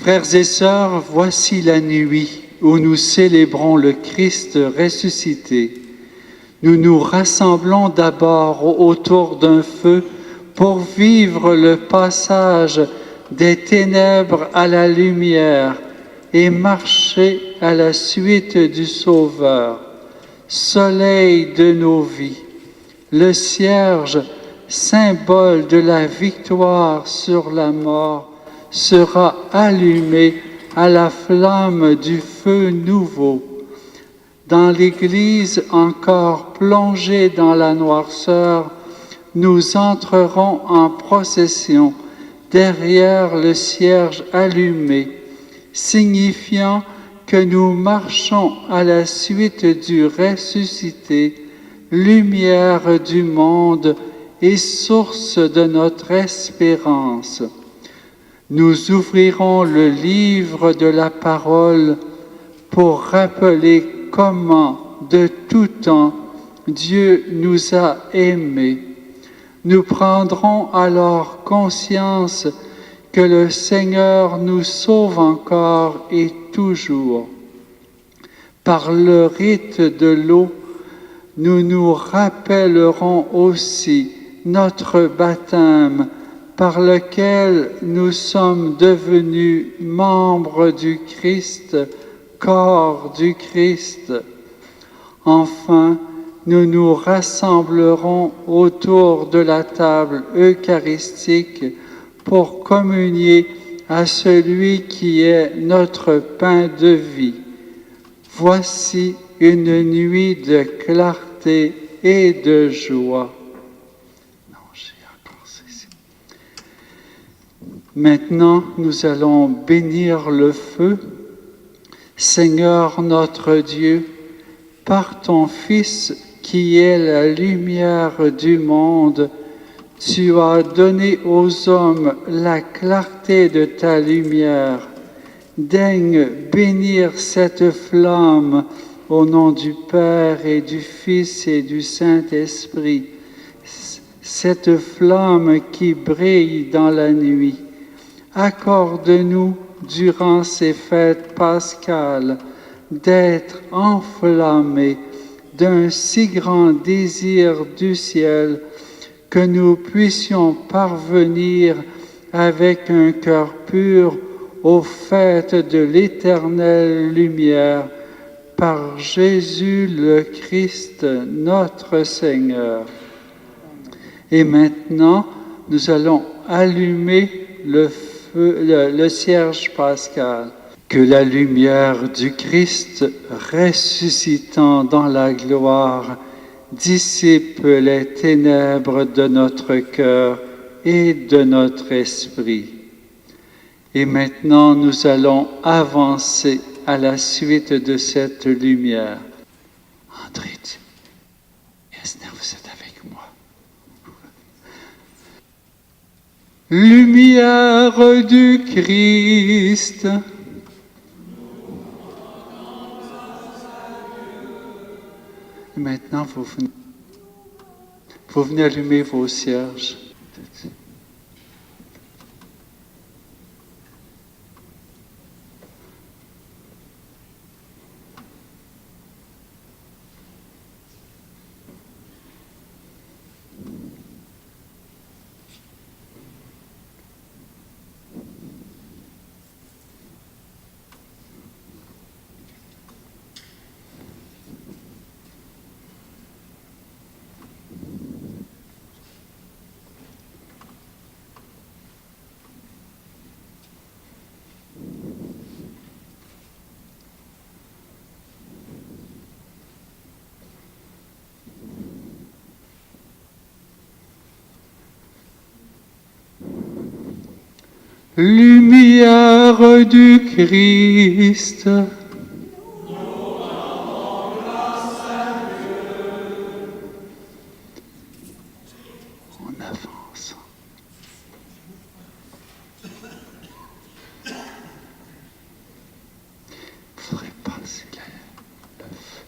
Frères et sœurs, voici la nuit où nous célébrons le Christ ressuscité. Nous nous rassemblons d'abord autour d'un feu pour vivre le passage des ténèbres à la lumière et marcher à la suite du Sauveur, soleil de nos vies. Le cierge, symbole de la victoire sur la mort, sera allumé à la flamme du feu nouveau. Dans l'Église encore plongée dans la noirceur, nous entrerons en procession derrière le cierge allumé, signifiant que nous marchons à la suite du ressuscité, lumière du monde et source de notre espérance. Nous ouvrirons le livre de la parole pour rappeler comment, de tout temps, Dieu nous a aimés. Nous prendrons alors conscience que le Seigneur nous sauve encore et toujours. Par le rite de l'eau, nous nous rappellerons aussi notre baptême par lequel nous sommes devenus membres du Christ, corps du Christ. Enfin, nous nous rassemblerons autour de la table eucharistique pour communier à celui qui est notre pain de vie. Voici une nuit de clarté et de joie. Maintenant, nous allons bénir le feu. Seigneur notre Dieu, par ton Fils qui est la lumière du monde, tu as donné aux hommes la clarté de ta lumière. Daigne bénir cette flamme au nom du Père et du Fils et du Saint-Esprit, cette flamme qui brille dans la nuit. Accorde-nous, durant ces fêtes pascales, d'être enflammés d'un si grand désir du ciel que nous puissions parvenir avec un cœur pur aux fêtes de l'éternelle lumière, par Jésus le Christ, notre Seigneur. Et maintenant, nous allons allumer le cierge pascal. Que la lumière du Christ ressuscitant dans la gloire dissipe les ténèbres de notre cœur et de notre esprit. Et maintenant, nous allons avancer à la suite de cette lumière. André, Esner, vous êtes avec moi. Lumière du Christ. Et maintenant, vous venez allumer vos cierges. Lumière du Christ. On avance. Il faudrait passer l'œuf.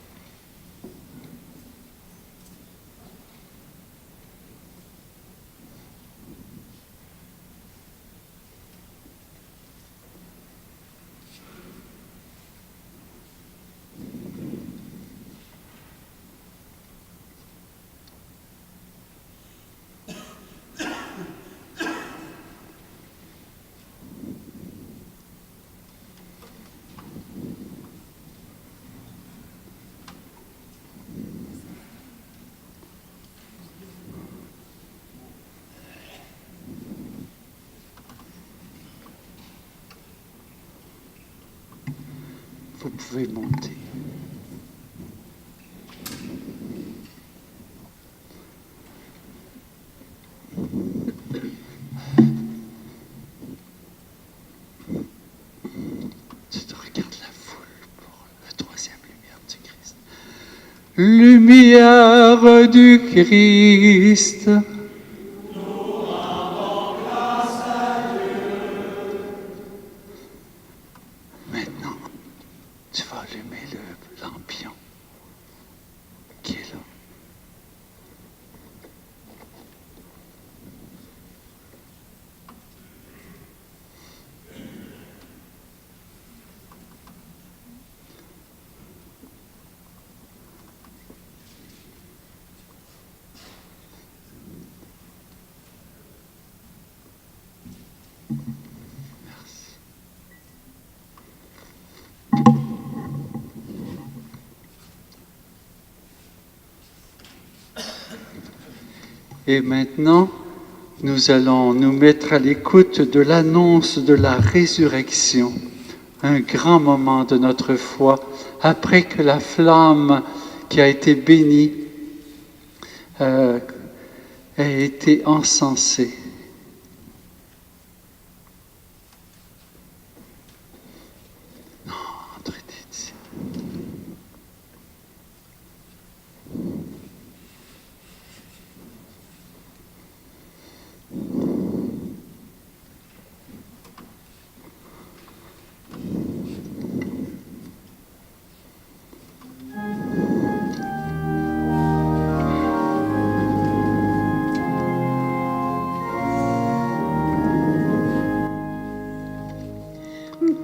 Vous pouvez monter. Tu te regardes la foule pour la troisième lumière du Christ. Lumière du Christ. Maintenant, tu vas allumer le lampion qui est là. Merci. Et maintenant, nous allons nous mettre à l'écoute de l'annonce de la résurrection, un grand moment de notre foi, après que la flamme qui a été bénie a été encensée. Non, entrez ici.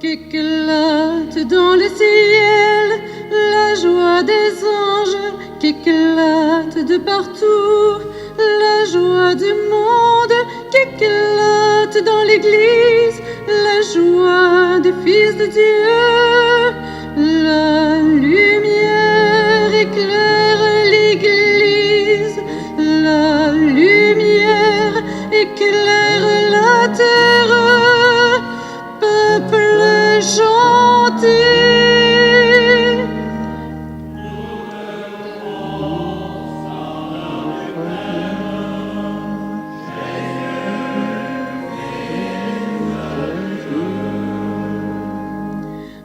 Qu'éclate dans le ciel la joie des anges, qu'éclate de partout la joie du monde, qu'éclate dans l'église la joie des fils de Dieu. La lumière éclaire l'église, la lumière éclaire la terre. Peuple gentil,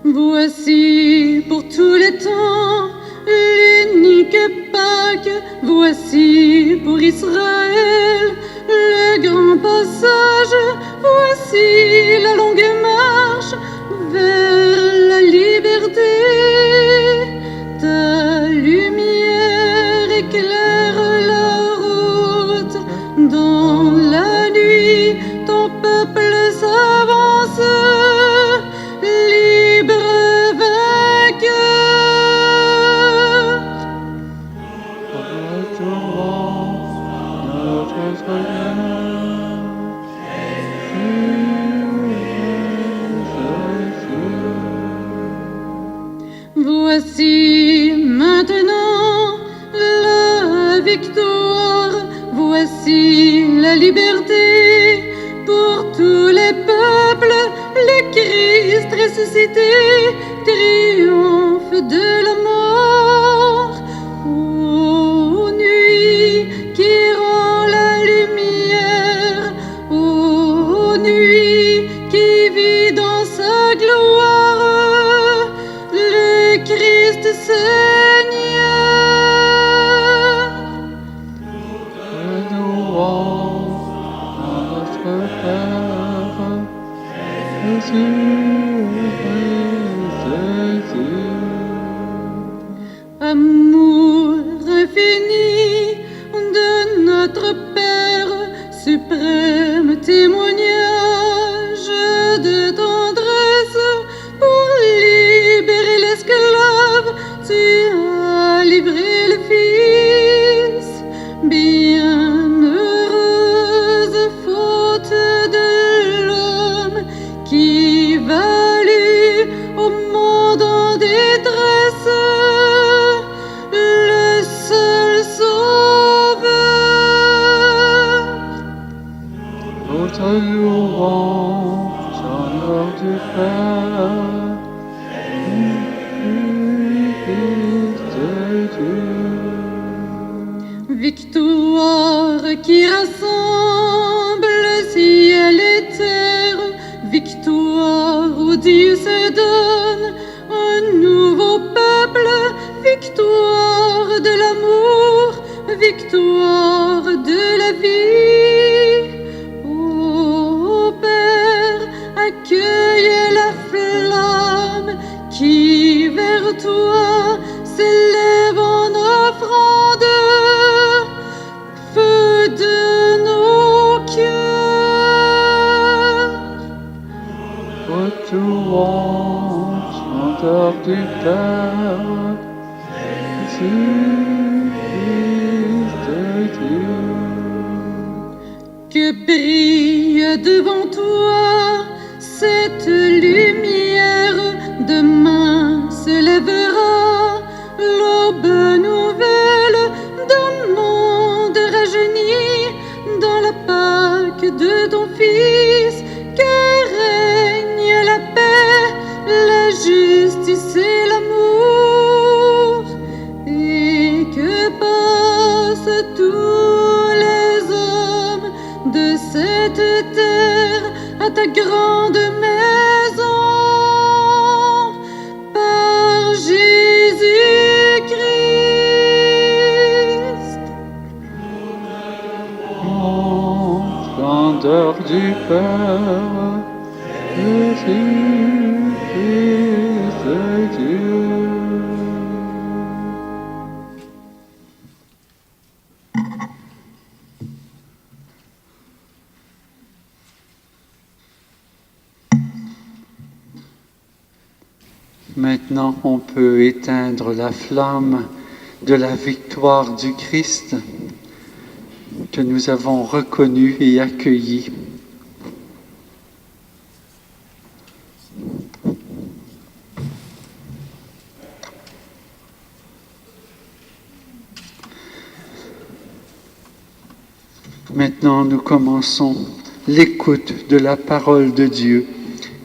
voici pour tous les temps l'unique Pâque, voici pour Israël le grand passage, voici la longue marche vers la liberté. Ta lumière éclaire la route, dans la nuit ton peuple s'avance, libre vainqueur. Voici maintenant la victoire, voici la liberté pour tous les peuples, le Christ ressuscité triomphe de la mort. Ô nuit qui rend la lumière, ô nuit qui vit dans sa gloire, le Christ Seigneur. Amour infini de notre Père, suprême témoignage de tendresse pour libérer l'esclave, tu as livré le Fils. Bienheureuse faute de l'homme qui valut au monde en détresse le seul sauveur. Notre louange, honneur du Père, Victoire qui rassemble ciel et terre, victoire où Dieu se donne un nouveau peuple, victoire de l'amour, victoire de la vie. Ô Père, accueille la flamme qui vers toi s'élève en offrande, feu de nos cœurs. Ô louange, chanteur du Père, Jésus-Christ Dieu. Que brille devant toi cette lumière, demain se lèvera l'aube nouvelle d'un monde rajeuni dans la Pâque de ton Fils, que règne la paix, la justice et l'amour, et que passent tous les hommes de cette terre à ta grande maison, par Jésus-Christ. Grandeur du Père, Jésus-Christ Dieu. Maintenant, on peut éteindre la flamme de la victoire du Christ que nous avons reconnue et accueillie. Maintenant, nous commençons l'écoute de la parole de Dieu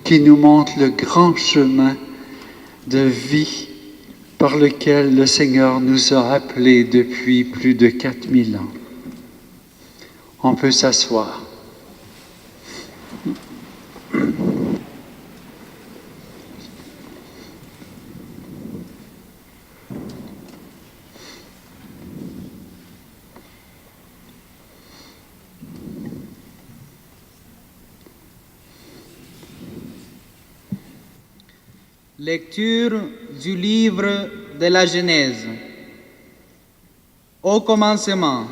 qui nous montre le grand chemin de vie par lequel le Seigneur nous a appelés depuis plus de 4000 ans. On peut s'asseoir. Lecture du livre de la Genèse. Au commencement,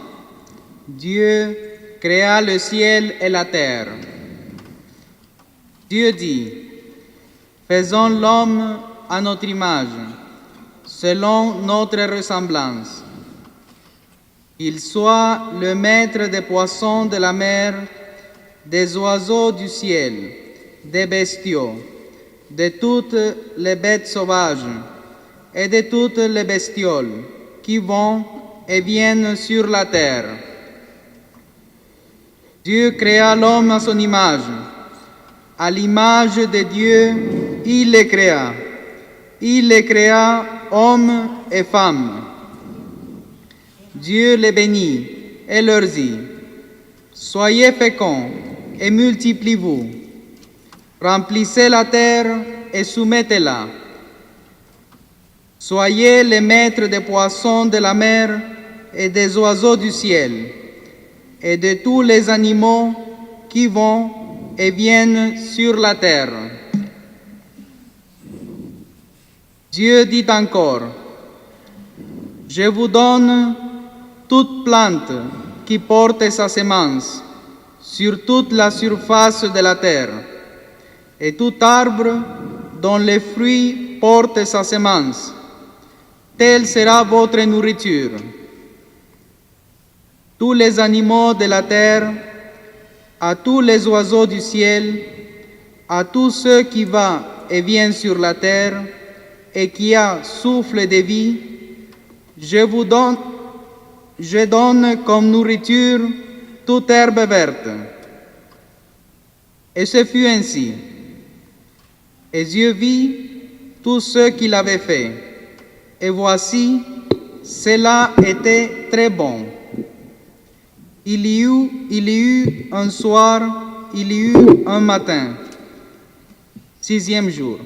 Dieu créa le ciel et la terre. Dieu dit, « Faisons l'homme à notre image, selon notre ressemblance. Il soit le maître des poissons de la mer, des oiseaux du ciel, des bestiaux, de toutes les bêtes sauvages et de toutes les bestioles qui vont et viennent sur la terre. » Dieu créa l'homme à son image. À l'image de Dieu, il les créa. Il les créa, hommes et femmes. Dieu les bénit et leur dit, « Soyez féconds et multipliez-vous. Remplissez la terre et soumettez-la. Soyez les maîtres des poissons de la mer et des oiseaux du ciel, et de tous les animaux qui vont et viennent sur la terre. » Dieu dit encore, « Je vous donne toute plante qui porte sa semence sur toute la surface de la terre, et tout arbre dont les fruits portent sa semence. Telle sera votre nourriture. Tous les animaux de la terre, à tous les oiseaux du ciel, à tous ceux qui vont et viennent sur la terre et qui a souffle de vie, je donne comme nourriture toute herbe verte. » Et ce fut ainsi. Et Dieu vit tout ce qu'il avait fait, Et voici, cela était très bon. Il y eut un soir, il y eut un matin. 6e jour.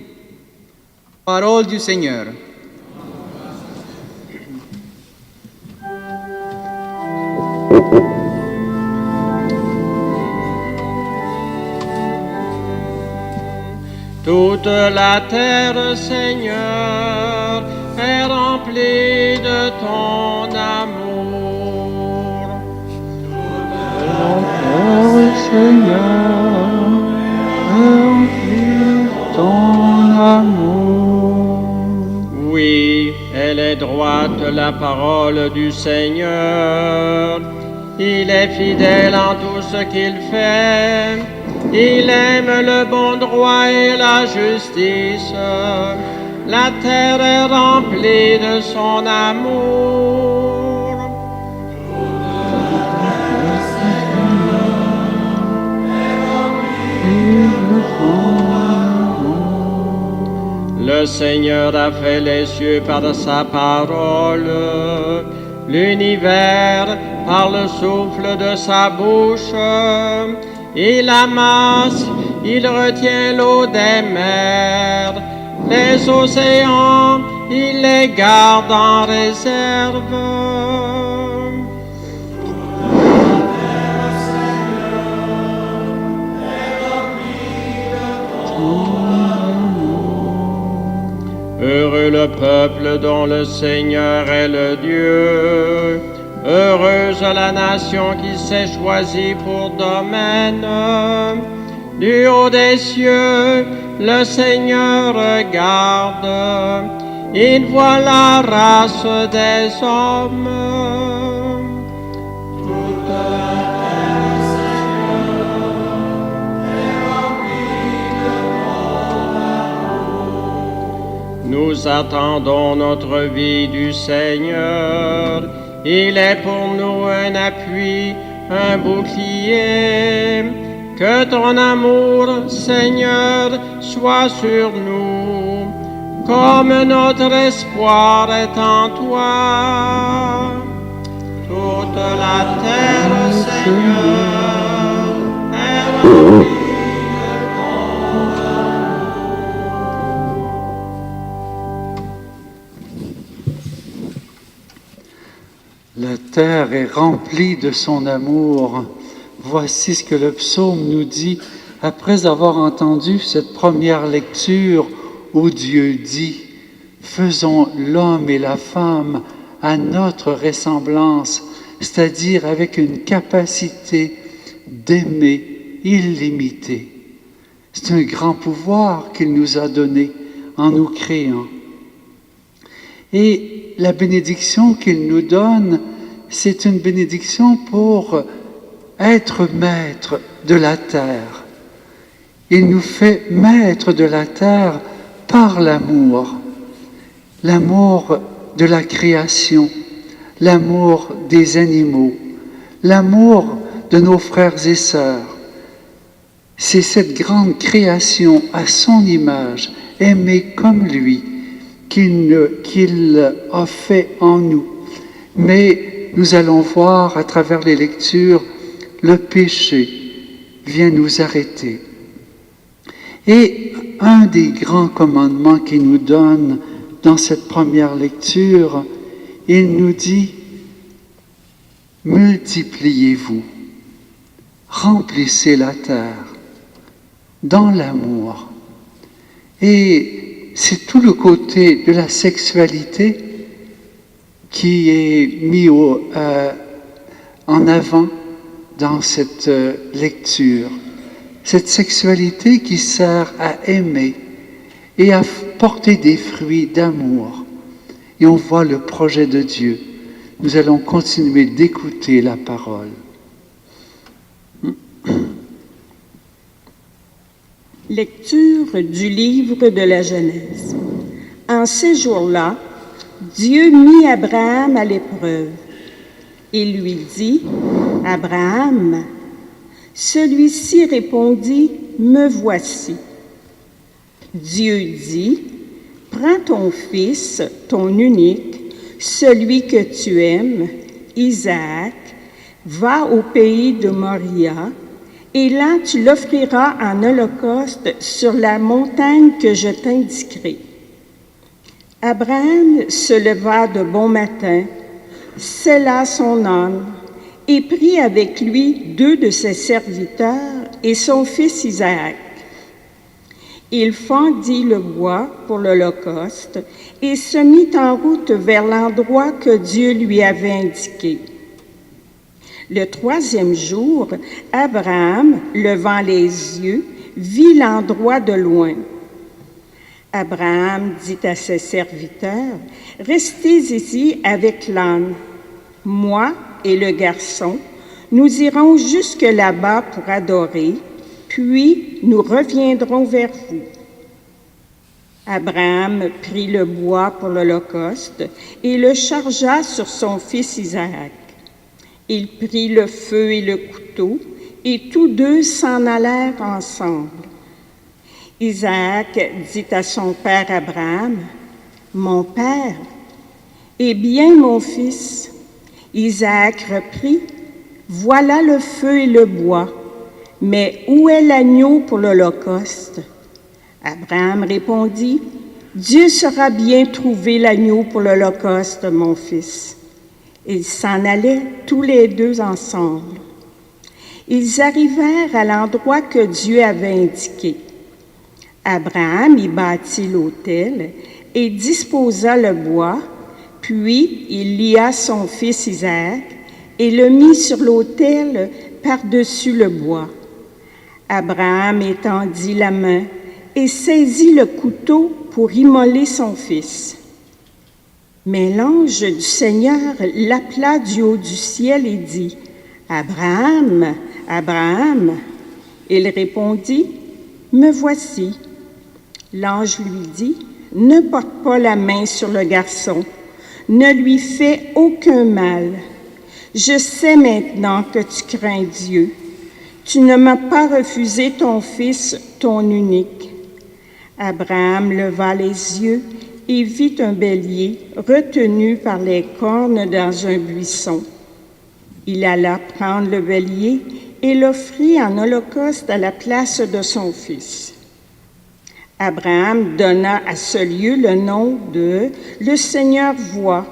Parole du Seigneur. Toute la terre, Seigneur, est remplie de ton amour. terre, Seigneur, remplis ton amour. Oui, elle est droite, la parole du Seigneur. Il est fidèle en tout ce qu'il fait. Il aime le bon droit et la justice. La terre est remplie de son amour. Le Seigneur a fait les cieux par sa parole, l'univers par le souffle de sa bouche. Il amasse, il retient l'eau des mers, les océans, il les garde en réserve. Heureux le peuple dont le Seigneur est le Dieu. Heureuse la nation qui s'est choisie pour domaine. Du haut des cieux, le Seigneur regarde. Il voit la race des hommes. Toute la terre, Seigneur, est remplie de ton amour. Nous attendons notre vie du Seigneur. Il est pour nous un appui, un bouclier. Que ton amour, Seigneur, soit sur nous, comme notre espoir est en toi. Toute la terre, Seigneur, est remplie de ton amour. La terre est remplie de son amour. Voici ce que le psaume nous dit après avoir entendu cette première lecture où Dieu dit « Faisons l'homme et la femme à notre ressemblance », c'est-à-dire avec une capacité d'aimer illimitée. C'est un grand pouvoir qu'il nous a donné en nous créant. Et la bénédiction qu'il nous donne, c'est une bénédiction pour être maître de la terre. Il nous fait maître de la terre par l'amour. L'amour de la création, l'amour des animaux, l'amour de nos frères et sœurs. C'est cette grande création à son image, aimée comme lui, qu'il a fait en nous. Mais nous allons voir à travers les lectures, le péché vient nous arrêter. Et un des grands commandements qu'il nous donne dans cette première lecture, il nous dit « Multipliez-vous, remplissez la terre dans l'amour. » Et c'est tout le côté de la sexualité qui est mis en avant dans cette lecture. Cette sexualité qui sert à aimer et à porter des fruits d'amour. Et on voit le projet de Dieu. Nous allons continuer d'écouter la parole. Lecture du livre de la Genèse. En ces jours-là, Dieu mit Abraham à l'épreuve. Il lui dit, « Abraham » Celui-ci répondit, « Me voici. » Dieu dit, « prends ton fils, ton unique, celui que tu aimes, Isaac, va au pays de Moria, et là tu l'offriras en holocauste sur la montagne que je t'indiquerai. Abraham se leva de bon matin, sella son âne, et prit avec lui 2 de ses serviteurs et son fils Isaac. Il fendit le bois pour l'holocauste et se mit en route vers l'endroit que Dieu lui avait indiqué. Le 3e jour, Abraham, levant les yeux, vit l'endroit de loin. Abraham dit à ses serviteurs, « Restez ici avec l'âne. Moi et le garçon, nous irons jusque là-bas pour adorer, puis nous reviendrons vers vous. » Abraham prit le bois pour l'holocauste et le chargea sur son fils Isaac. Il prit le feu et le couteau, et tous 2 s'en allèrent ensemble. Isaac dit à son père Abraham, « Mon père, eh bien mon fils. » Isaac reprit, « Voilà le feu et le bois, mais où est l'agneau pour l'holocauste? » Abraham répondit, « Dieu saura bien trouver l'agneau pour l'holocauste, mon fils. » Ils s'en allaient tous les 2 ensemble. Ils arrivèrent à l'endroit que Dieu avait indiqué. Abraham y bâtit l'autel et disposa le bois, puis il lia son fils Isaac et le mit sur l'autel par-dessus le bois. Abraham étendit la main et saisit le couteau pour immoler son fils. Mais l'ange du Seigneur l'appela du haut du ciel et dit, « Abraham, Abraham !» Il répondit, « Me voici. » L'ange lui dit, « Ne porte pas la main sur le garçon, ne lui fais aucun mal. Je sais maintenant que tu crains Dieu. Tu ne m'as pas refusé ton fils, ton unique. » Abraham leva les yeux et vit un bélier retenu par les cornes dans un buisson. Il alla prendre le bélier et l'offrit en holocauste à la place de son fils. Abraham donna à ce lieu le nom de « Le Seigneur voit ».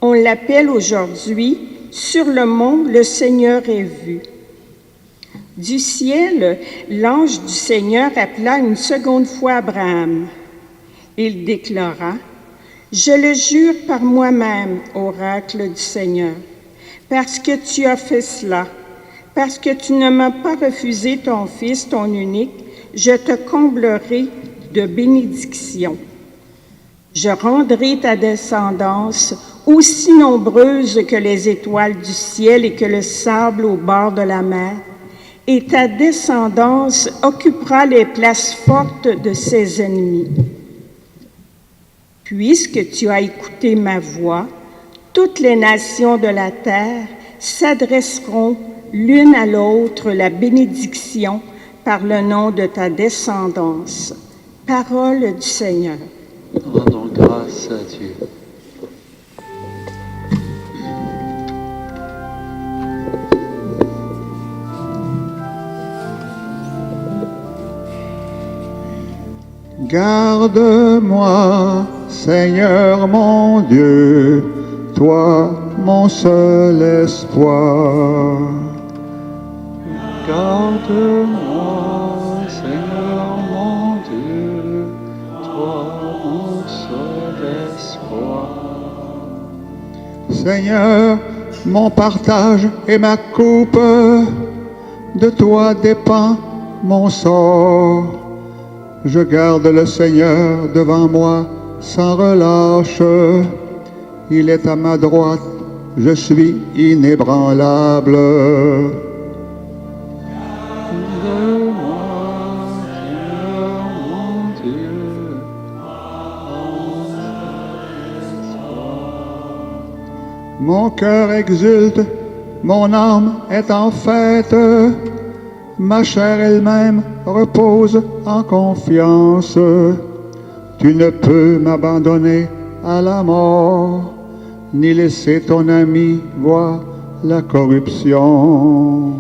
On l'appelle aujourd'hui « Sur le mont, le Seigneur est vu ». Du ciel, l'ange du Seigneur appela une seconde fois Abraham. Il déclara, « Je le jure par moi-même, oracle du Seigneur, parce que tu as fait cela, parce que tu ne m'as pas refusé ton fils, ton unique, je te comblerai de bénédictions. Je rendrai ta descendance aussi nombreuse que les étoiles du ciel et que le sable au bord de la mer, et ta descendance occupera les places fortes de ses ennemis. Puisque tu as écouté ma voix, toutes les nations de la terre s'adresseront l'une à l'autre la bénédiction par le nom de ta descendance. Parole du Seigneur. Rendons grâce à Dieu. Garde-moi, Seigneur mon Dieu, toi mon seul espoir. Garde-moi, Seigneur mon Dieu, toi mon seul espoir. Seigneur, mon partage et ma coupe, de toi dépend mon sort. Je garde le Seigneur devant moi sans relâche. Il est à ma droite, je suis inébranlable. Mon cœur exulte, mon âme est en fête, ma chair elle-même repose en confiance. tu ne peux m'abandonner à la mort, ni laisser ton ami voir la corruption.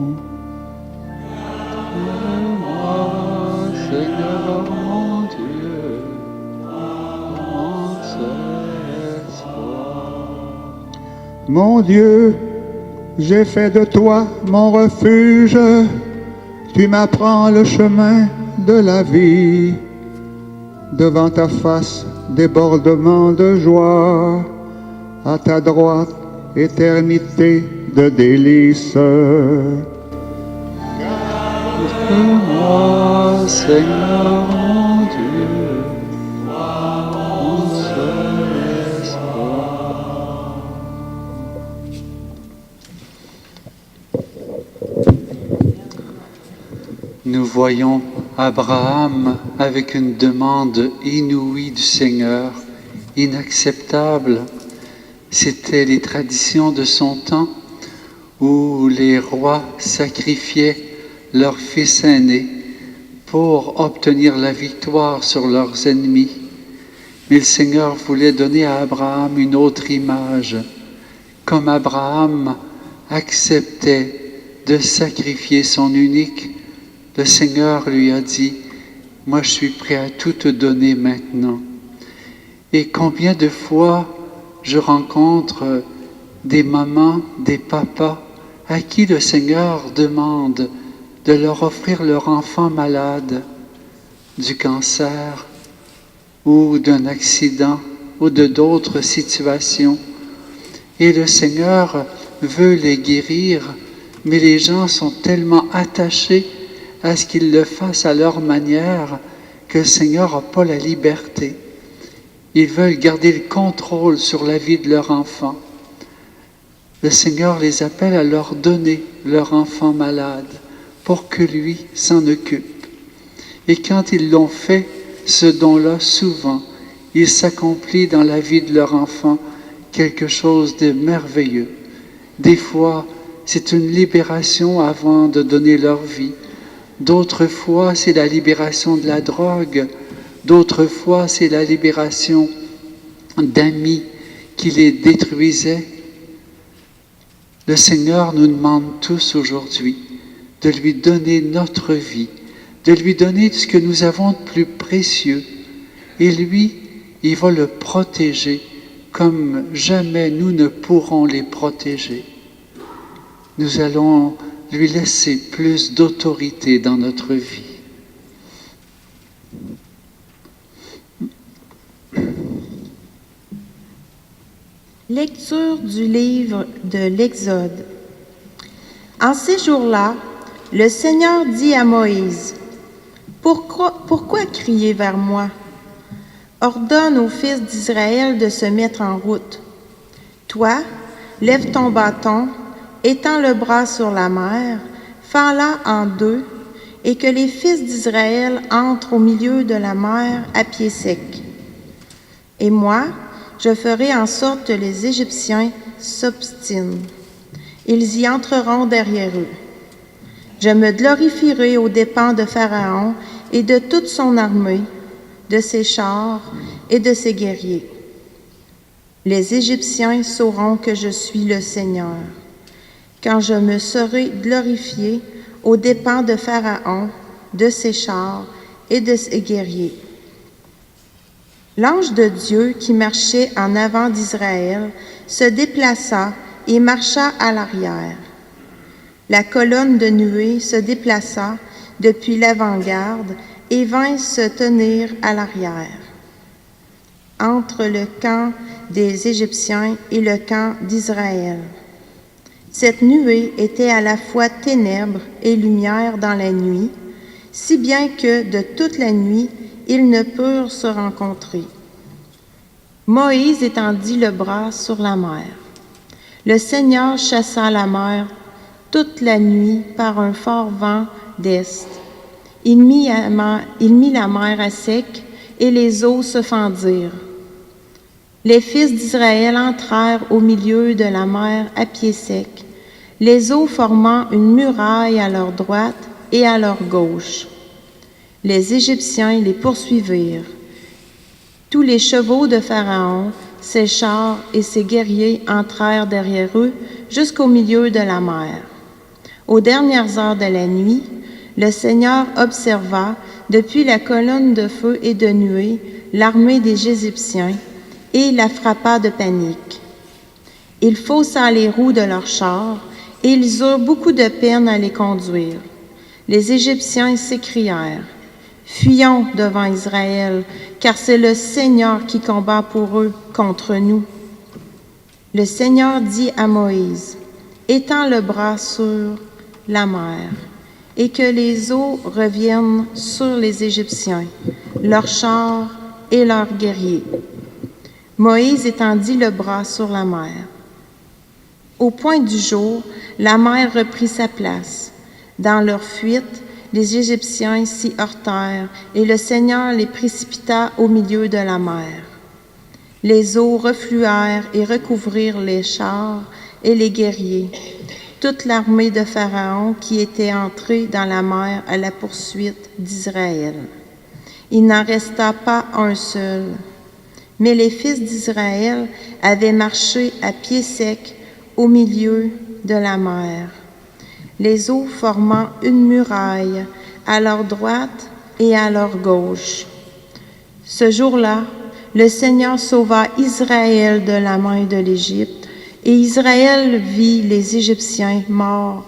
Seigneur mon Dieu, mon espoir. Mon Dieu, j'ai fait de toi mon refuge, tu m'apprends le chemin de la vie. Devant ta face, débordement de joie, à ta droite, éternité de délices. Garde-moi, Seigneur mon Dieu, mon seul espoir. Nous voyons Abraham avec une demande inouïe du Seigneur, inacceptable. C'était les traditions de son temps où les rois sacrifiaient leur fils aîné pour obtenir la victoire sur leurs ennemis. Mais le Seigneur voulait donner à Abraham une autre image. Comme Abraham acceptait de sacrifier son unique, le Seigneur lui a dit, « Moi, je suis prêt à tout te donner maintenant. » Et combien de fois je rencontre des mamans, des papas, à qui le Seigneur demande de leur offrir leur enfant malade du cancer ou d'un accident ou de d'autres situations. Et le Seigneur veut les guérir, mais les gens sont tellement attachés à ce qu'ils le fassent à leur manière que le Seigneur n'a pas la liberté. Ils veulent garder le contrôle sur la vie de leur enfant. Le Seigneur les appelle à leur donner leur enfant malade pour que lui s'en occupe. Et quand ils l'ont fait, ce don-là, souvent, il s'accomplit dans la vie de leur enfant quelque chose de merveilleux. Des fois, c'est une libération avant de donner leur vie. D'autres fois, c'est la libération de la drogue. D'autres fois, c'est la libération d'amis qui les détruisaient. Le Seigneur nous demande tous aujourd'hui de lui donner notre vie, de lui donner ce que nous avons de plus précieux. Et lui, il va le protéger comme jamais nous ne pourrons les protéger. Nous allons lui laisser plus d'autorité dans notre vie. Lecture du livre de l'Exode. En ces jours-là, le Seigneur dit à Moïse, « Pourquoi crier vers moi? Ordonne aux fils d'Israël de se mettre en route. Toi, lève ton bâton, étends le bras sur la mer, fends-la en deux, et que les fils d'Israël entrent au milieu de la mer à pied sec. Et moi, je ferai en sorte que les Égyptiens s'obstinent. Ils y entreront derrière eux. Je me glorifierai aux dépens de Pharaon et de toute son armée, de ses chars et de ses guerriers. Les Égyptiens sauront que je suis le Seigneur, quand je me serai glorifié aux dépens de Pharaon, de ses chars et de ses guerriers. » L'ange de Dieu qui marchait en avant d'Israël se déplaça et marcha à l'arrière. La colonne de nuée se déplaça depuis l'avant-garde et vint se tenir à l'arrière, entre le camp des Égyptiens et le camp d'Israël. Cette nuée était à la fois ténèbres et lumière dans la nuit, si bien que de toute la nuit, ils ne purent se rencontrer. Moïse étendit le bras sur la mer. Le Seigneur chassa la mer toute la nuit par un fort vent d'est. Il mit la mer à sec et les eaux se fendirent. Les fils d'Israël entrèrent au milieu de la mer à pied sec, les eaux formant une muraille à leur droite et à leur gauche. Les Égyptiens les poursuivirent. Tous les chevaux de Pharaon, ses chars et ses guerriers entrèrent derrière eux jusqu'au milieu de la mer. Aux dernières heures de la nuit, le Seigneur observa depuis la colonne de feu et de nuée l'armée des Égyptiens et la frappa de panique. Il faussa les roues de leurs chars et ils eurent beaucoup de peine à les conduire. Les Égyptiens s'écrièrent: « Fuyons devant Israël, car c'est le Seigneur qui combat pour eux contre nous. » Le Seigneur dit à Moïse: « Étends le bras sur la mer, et que les eaux reviennent sur les Égyptiens, leurs chars et leurs guerriers. » Moïse étendit le bras sur la mer. Au point du jour, la mer reprit sa place. Dans leur fuite, les Égyptiens s'y heurtèrent, et le Seigneur les précipita au milieu de la mer. Les eaux refluèrent et recouvrirent les chars et les guerriers, toute l'armée de Pharaon qui était entrée dans la mer à la poursuite d'Israël. Il n'en resta pas un seul. Mais les fils d'Israël avaient marché à pied sec au milieu de la mer, les eaux formant une muraille à leur droite et à leur gauche. Ce jour-là, le Seigneur sauva Israël de la main de l'Égypte, et Israël vit les Égyptiens morts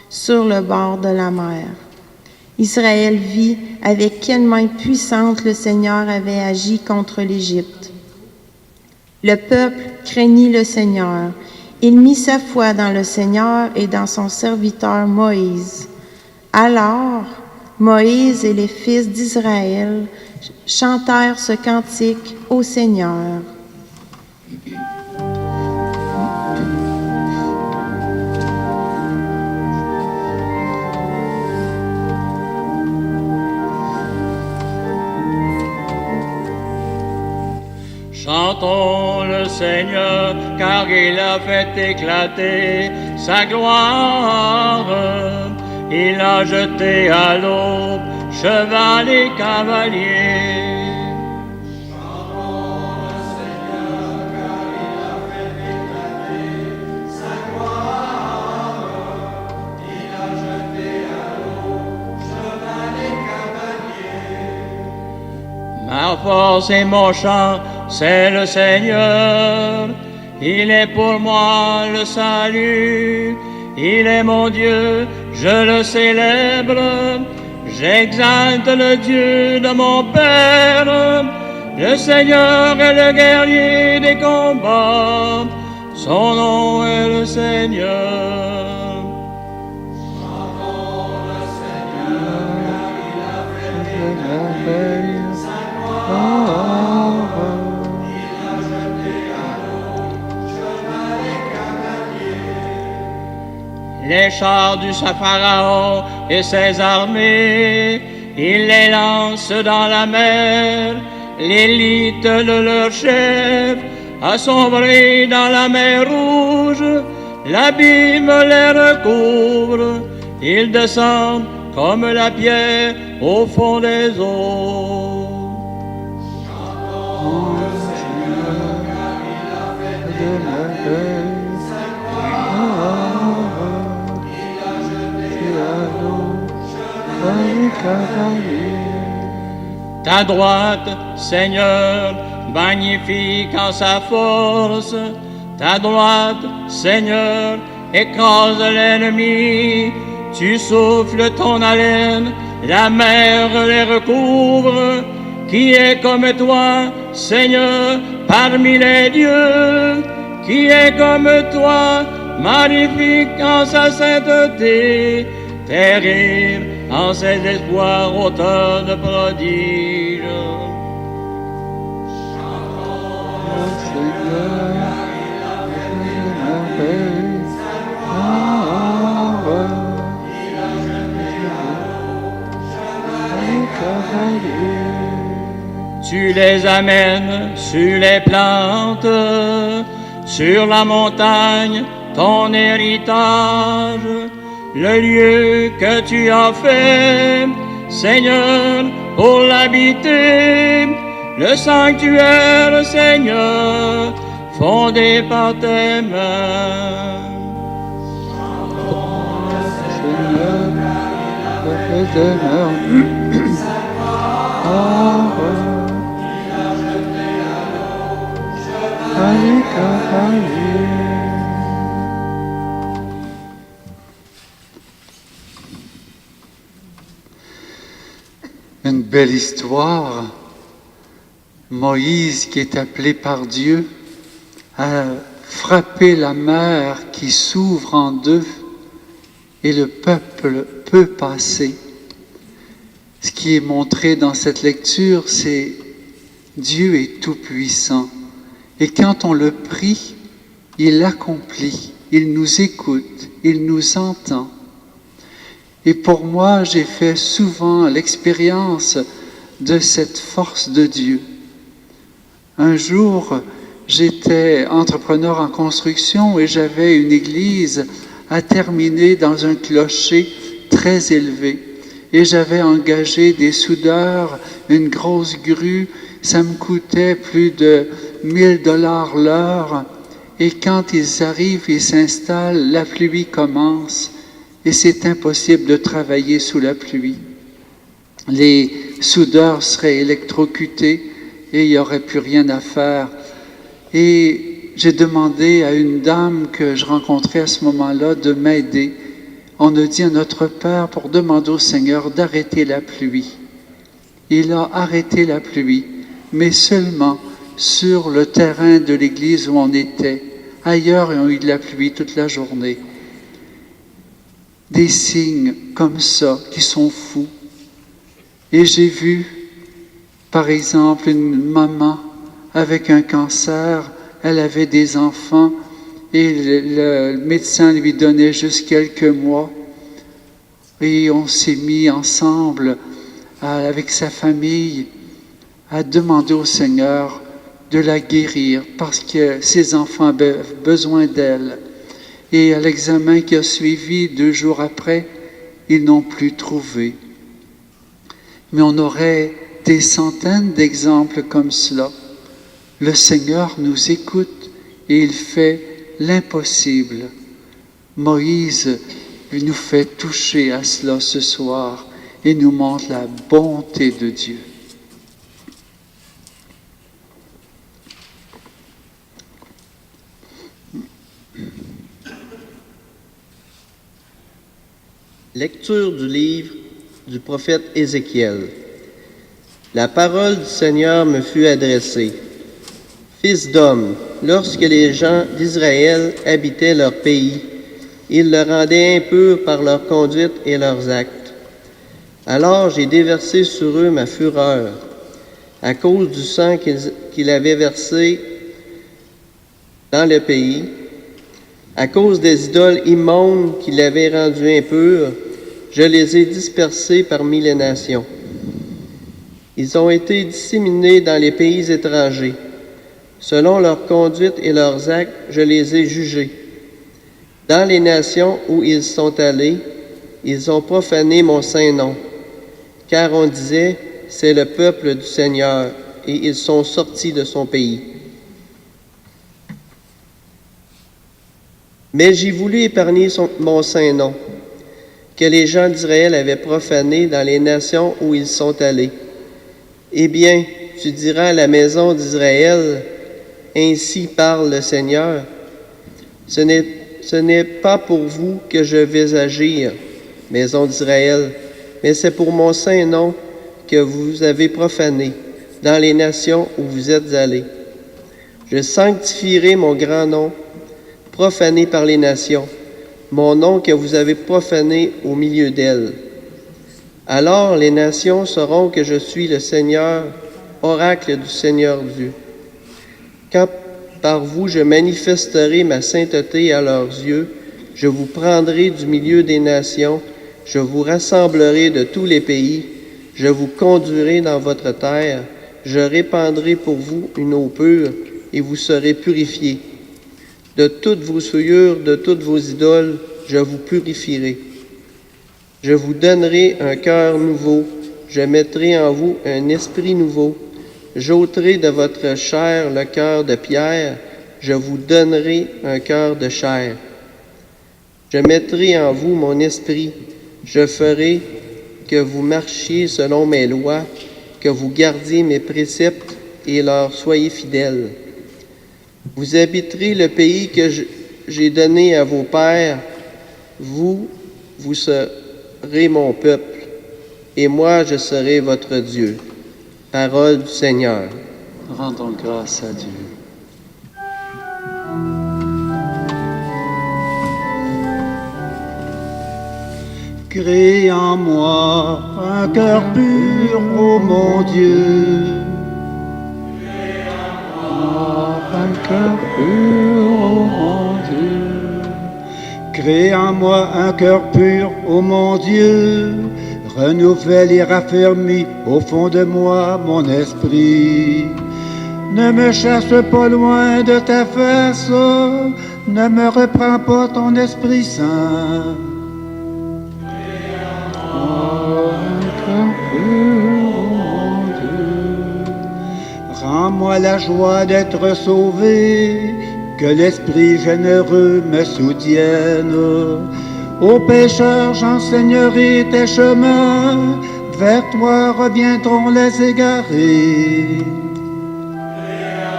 sur le bord de la mer. Israël vit avec quelle main puissante le Seigneur avait agi contre l'Égypte. Le peuple craignit le Seigneur. Il mit sa foi dans le Seigneur et dans son serviteur Moïse. Alors, Moïse et les fils d'Israël chantèrent ce cantique au Seigneur. Chantons le Seigneur, car il a fait éclater sa gloire. Il a jeté à l'eau cheval et cavalier. Chantons le Seigneur, car il a fait éclater sa gloire. Il a jeté à l'eau cheval et cavalier. Ma force et mon chant, c'est le Seigneur, il est pour moi le salut, il est mon Dieu, je le célèbre, j'exalte le Dieu de mon Père, le Seigneur est le guerrier des combats, son nom est le Seigneur. Chantons le Seigneur, car il a fait éclater sa gloire. Les chars du Pharaon et ses armées, il les lance dans la mer, l'élite de leur chef a sombré dans la mer rouge, l'abîme les recouvre, ils descendent comme la pierre au fond des eaux. Chantons le Seigneur, car il a fait éclater sa gloire. Ta droite, Seigneur, magnifique en sa force, ta droite, Seigneur, écrase l'ennemi, tu souffles ton haleine, la mer les recouvre, qui est comme toi, Seigneur, parmi les dieux, qui est comme toi, magnifique en sa sainteté, terrible en ses espoirs, auteur de prodiges. Chantons le Seigneur, car il a fait éclater sa gloire. Il a jeté à l'eau cheval et cavalier. Tu les amènes sur les plantes, sur la montagne, ton héritage, le lieu que tu as fait, Seigneur, pour l'habiter, le sanctuaire, Seigneur, fondé par tes mains. Une belle histoire. Moïse, qui est appelé par Dieu à frapper la mer qui s'ouvre en deux et le peuple peut passer. Ce qui est montré dans cette lecture, c'est Dieu est tout-puissant. Et quand on le prie, il l'accomplit, il nous écoute, il nous entend. Et pour moi, j'ai fait souvent l'expérience de cette force de Dieu. Un jour, j'étais entrepreneur en construction et j'avais une église à terminer dans un clocher très élevé. Et j'avais engagé des soudeurs, une grosse grue, ça me coûtait plus de 1000 $ l'heure. Et quand ils arrivent, ils s'installent, la pluie commence et c'est impossible de travailler sous la pluie. Les soudeurs seraient électrocutés et il n'y aurait plus rien à faire. Et j'ai demandé à une dame que je rencontrais à ce moment-là de m'aider. On a dit à notre Père pour demander au Seigneur d'arrêter la pluie. Il a arrêté la pluie, mais seulement sur le terrain de l'église où on était. Ailleurs, ils ont eu de la pluie toute la journée. Des signes comme ça qui sont fous. Et j'ai vu, par exemple, une maman avec un cancer, elle avait des enfants et le médecin lui donnait juste quelques mois. Et on s'est mis ensemble avec sa famille à demander au Seigneur de la guérir parce que ses enfants avaient besoin d'elle. Et à l'examen qui a suivi 2 jours après, ils n'ont plus trouvé. Mais on aurait des centaines d'exemples comme cela. Le Seigneur nous écoute et il fait l'impossible. Moïse nous fait toucher à cela ce soir et nous montre la bonté de Dieu. Lecture du livre du prophète Ézéchiel. La parole du Seigneur me fut adressée. Fils d'homme, lorsque les gens d'Israël habitaient leur pays, ils le rendaient impur par leur conduite et leurs actes. Alors j'ai déversé sur eux ma fureur, à cause du sang qu'ils avaient versé dans le pays, à cause des idoles immondes qui l'avaient rendu impur, je les ai dispersés parmi les nations. Ils ont été disséminés dans les pays étrangers. Selon leur conduite et leurs actes, je les ai jugés. Dans les nations où ils sont allés, ils ont profané mon saint nom. Car on disait, c'est le peuple du Seigneur, et ils sont sortis de son pays. Mais j'ai voulu épargner mon saint nom, que les gens d'Israël avaient profané dans les nations où ils sont allés. Eh bien, tu diras à la maison d'Israël, ainsi parle le Seigneur, ce n'est pas pour vous que je vais agir, maison d'Israël, mais c'est pour mon saint nom que vous avez profané dans les nations où vous êtes allés. Je sanctifierai mon grand nom, profané par les nations, mon nom que vous avez profané au milieu d'elles. Alors les nations sauront que je suis le Seigneur, oracle du Seigneur Dieu. Quand par vous je manifesterai ma sainteté à leurs yeux, je vous prendrai du milieu des nations, je vous rassemblerai de tous les pays, je vous conduirai dans votre terre, je répandrai pour vous une eau pure, et vous serez purifiés. De toutes vos souillures, de toutes vos idoles, je vous purifierai. Je vous donnerai un cœur nouveau, je mettrai en vous un esprit nouveau, J'ôterai de votre chair le cœur de pierre, je vous donnerai un cœur de chair. Je mettrai en vous mon esprit, je ferai que vous marchiez selon mes lois, que vous gardiez mes préceptes et leur soyez fidèles. Vous habiterez le pays que j'ai donné à vos pères, vous serez mon peuple, et moi je serai votre Dieu. Parole du Seigneur. Rendons grâce à Dieu. Crée en moi un cœur pur, ô mon Dieu. Crée en moi un cœur pur, ô mon Dieu. Crée en moi un cœur pur, ô mon Dieu. Renouvelle et raffermis au fond de moi mon esprit. Ne me chasse pas loin de ta face, ne me reprends pas ton Esprit Saint. Rends-moi la joie d'être sauvé, que l'Esprit généreux me soutienne. Aux pécheurs, j'enseignerai tes chemins, vers toi reviendront les égarés.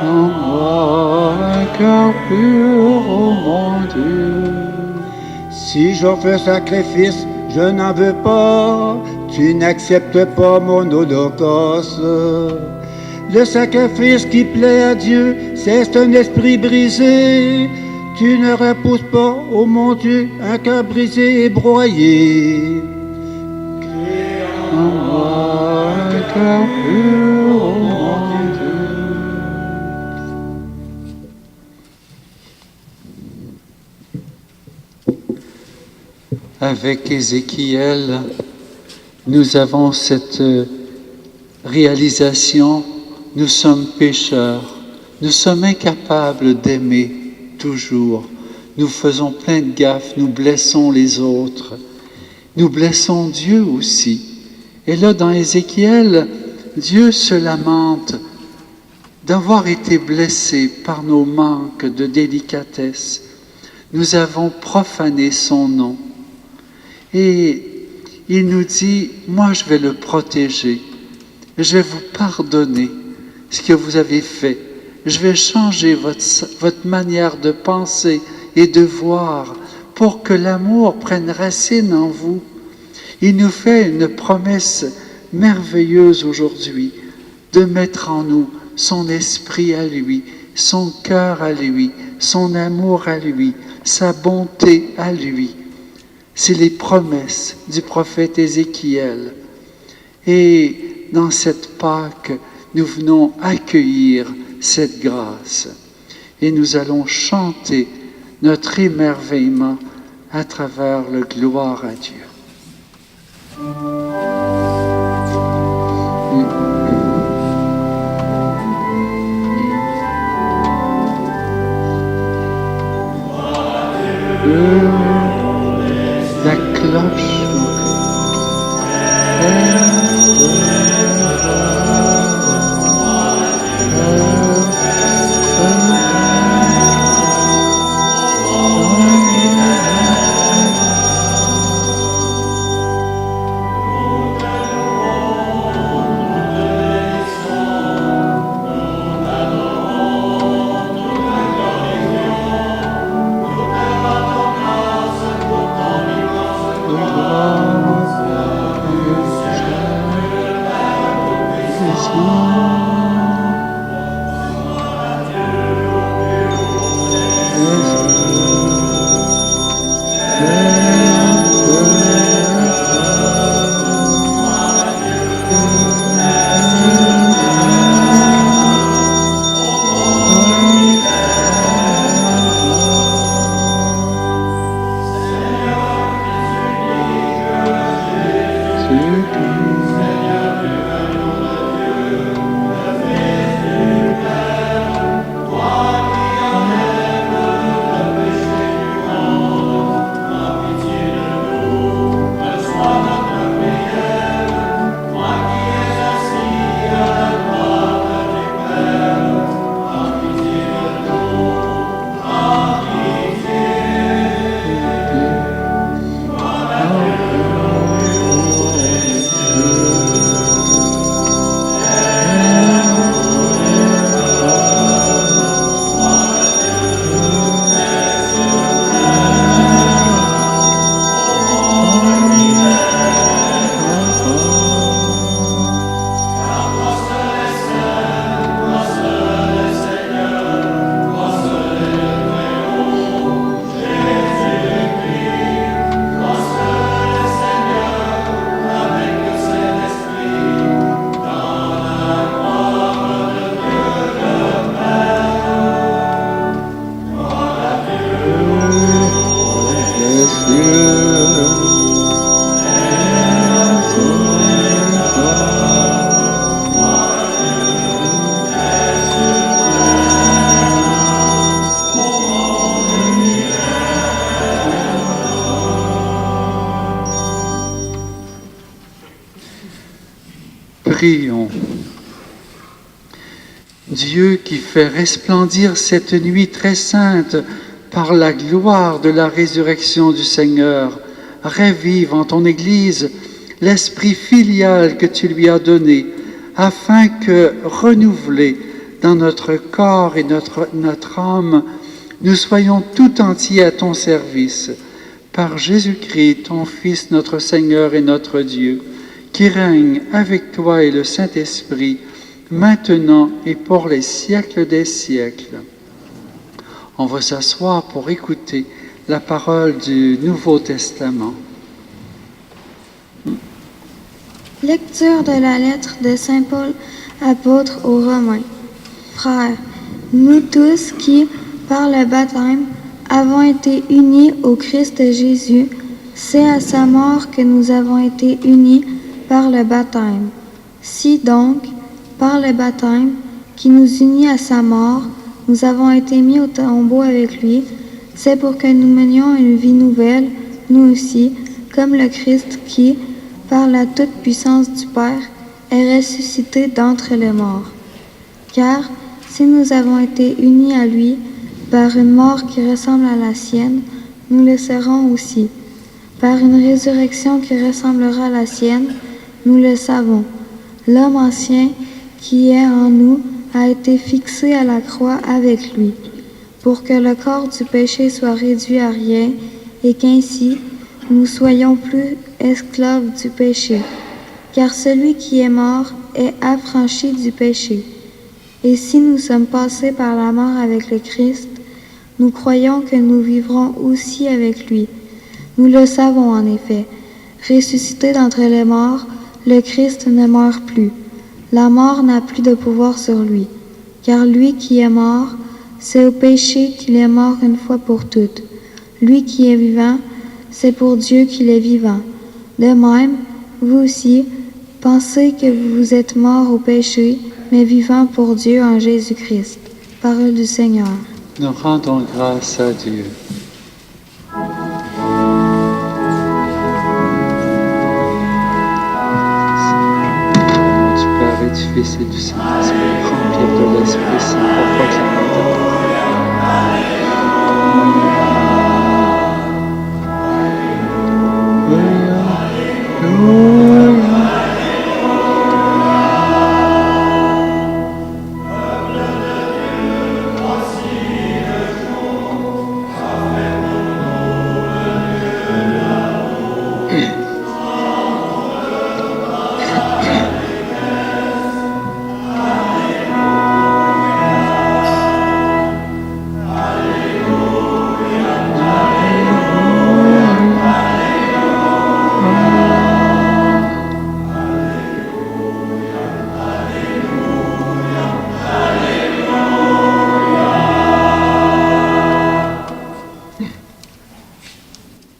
En moi un cœur pur, ô mon Dieu. Si j'offre sacrifice, je n'en veux pas, tu n'acceptes pas mon holocauste. Le sacrifice qui plaît à Dieu, c'est un esprit brisé. Tu ne repousses pas, ô mon Dieu, un cœur brisé et broyé. Crée en moi un cœur pur, ô mon Dieu. Avec Ézéchiel, nous avons cette réalisation, nous sommes pécheurs, nous sommes incapables d'aimer toujours. Nous faisons plein de gaffes, nous blessons les autres, nous blessons Dieu aussi. Et là, dans Ézéchiel, Dieu se lamente d'avoir été blessé par nos manques de délicatesse. Nous avons profané son nom. Et il nous dit, moi je vais le protéger, je vais vous pardonner ce que vous avez fait, je vais changer votre manière de penser et de voir pour que l'amour prenne racine en vous. Il nous fait une promesse merveilleuse aujourd'hui de mettre en nous son esprit à lui, son cœur à lui, son amour à lui, sa bonté à lui. C'est les promesses du prophète Ézéchiel. Et dans cette Pâque, nous venons accueillir cette grâce. Et nous allons chanter notre émerveillement à travers le gloire à Dieu. La cloche. Dieu qui fait resplendir cette nuit très sainte par la gloire de la résurrection du Seigneur, ravive en ton Église l'esprit filial que tu lui as donné, afin que, renouvelés dans notre corps et notre âme, nous soyons tout entiers à ton service. Par Jésus-Christ, ton Fils, notre Seigneur et notre Dieu, qui règne avec toi et le Saint-Esprit, maintenant et pour les siècles des siècles. On va s'asseoir pour écouter la parole du Nouveau Testament. Lecture de la lettre de Saint Paul, apôtre aux Romains. Frères, nous tous qui, par le baptême, avons été unis au Christ Jésus, c'est à sa mort que nous avons été unis par le baptême. Si donc, par le baptême qui nous unit à sa mort, nous avons été mis au tombeau avec lui, c'est pour que nous menions une vie nouvelle, nous aussi, comme le Christ qui, par la toute-puissance du Père, est ressuscité d'entre les morts. Car, si nous avons été unis à lui par une mort qui ressemble à la sienne, nous le serons aussi. Par une résurrection qui ressemblera à la sienne, nous le savons. L'homme ancien qui est en nous a été fixé à la croix avec lui, pour que le corps du péché soit réduit à rien et qu'ainsi nous soyons plus esclaves du péché. Car celui qui est mort est affranchi du péché. Et si nous sommes passés par la mort avec le Christ, nous croyons que nous vivrons aussi avec lui. Nous le savons en effet. Ressuscité d'entre les morts, le Christ ne meurt plus. La mort n'a plus de pouvoir sur lui. Car lui qui est mort, c'est au péché qu'il est mort une fois pour toutes. Lui qui est vivant, c'est pour Dieu qu'il est vivant. De même, vous aussi, pensez que vous êtes morts au péché, mais vivants pour Dieu en Jésus-Christ. Parole du Seigneur. Nous rendons grâce à Dieu. Au nom du Père et du Fils et du Saint-Esprit, remplir de l'Esprit Saint pour proclamer ta parole.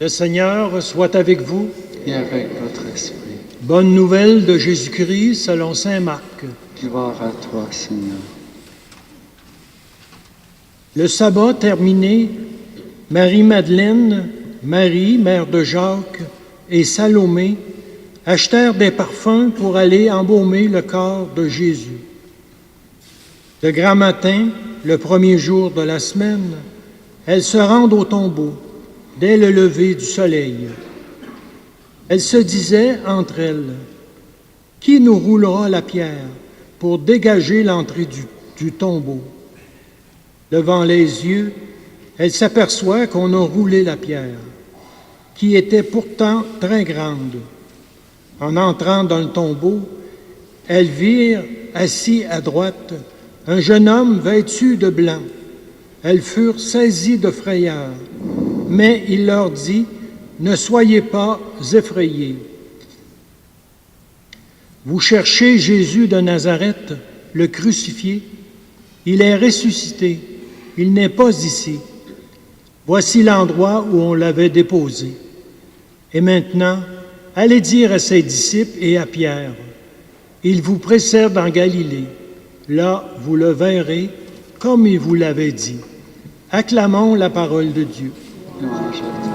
Le Seigneur soit avec vous. Et avec votre esprit. Bonne nouvelle de Jésus-Christ selon saint Marc. Gloire à toi, Seigneur. Le sabbat terminé, Marie-Madeleine, Marie, mère de Jacques, et Salomé achetèrent des parfums pour aller embaumer le corps de Jésus. Le grand matin, le premier jour de la semaine, elles se rendent au tombeau dès le lever du soleil. Elles se disaient entre elles, « Qui nous roulera la pierre pour dégager l'entrée du tombeau? » Levant les yeux, elles s'aperçoivent qu'on a roulé la pierre, qui était pourtant très grande. En entrant dans le tombeau, elles virent, assis à droite, un jeune homme vêtu de blanc. Elles furent saisies de frayeur, mais il leur dit, « Ne soyez pas effrayés. Vous cherchez Jésus de Nazareth, le crucifié. Il est ressuscité. Il n'est pas ici. Voici l'endroit où on l'avait déposé. Et maintenant, allez dire à ses disciples et à Pierre, il vous précède en Galilée. Là, vous le verrez, comme il vous l'avait dit. » Acclamons la parole de Dieu. Louange à toi.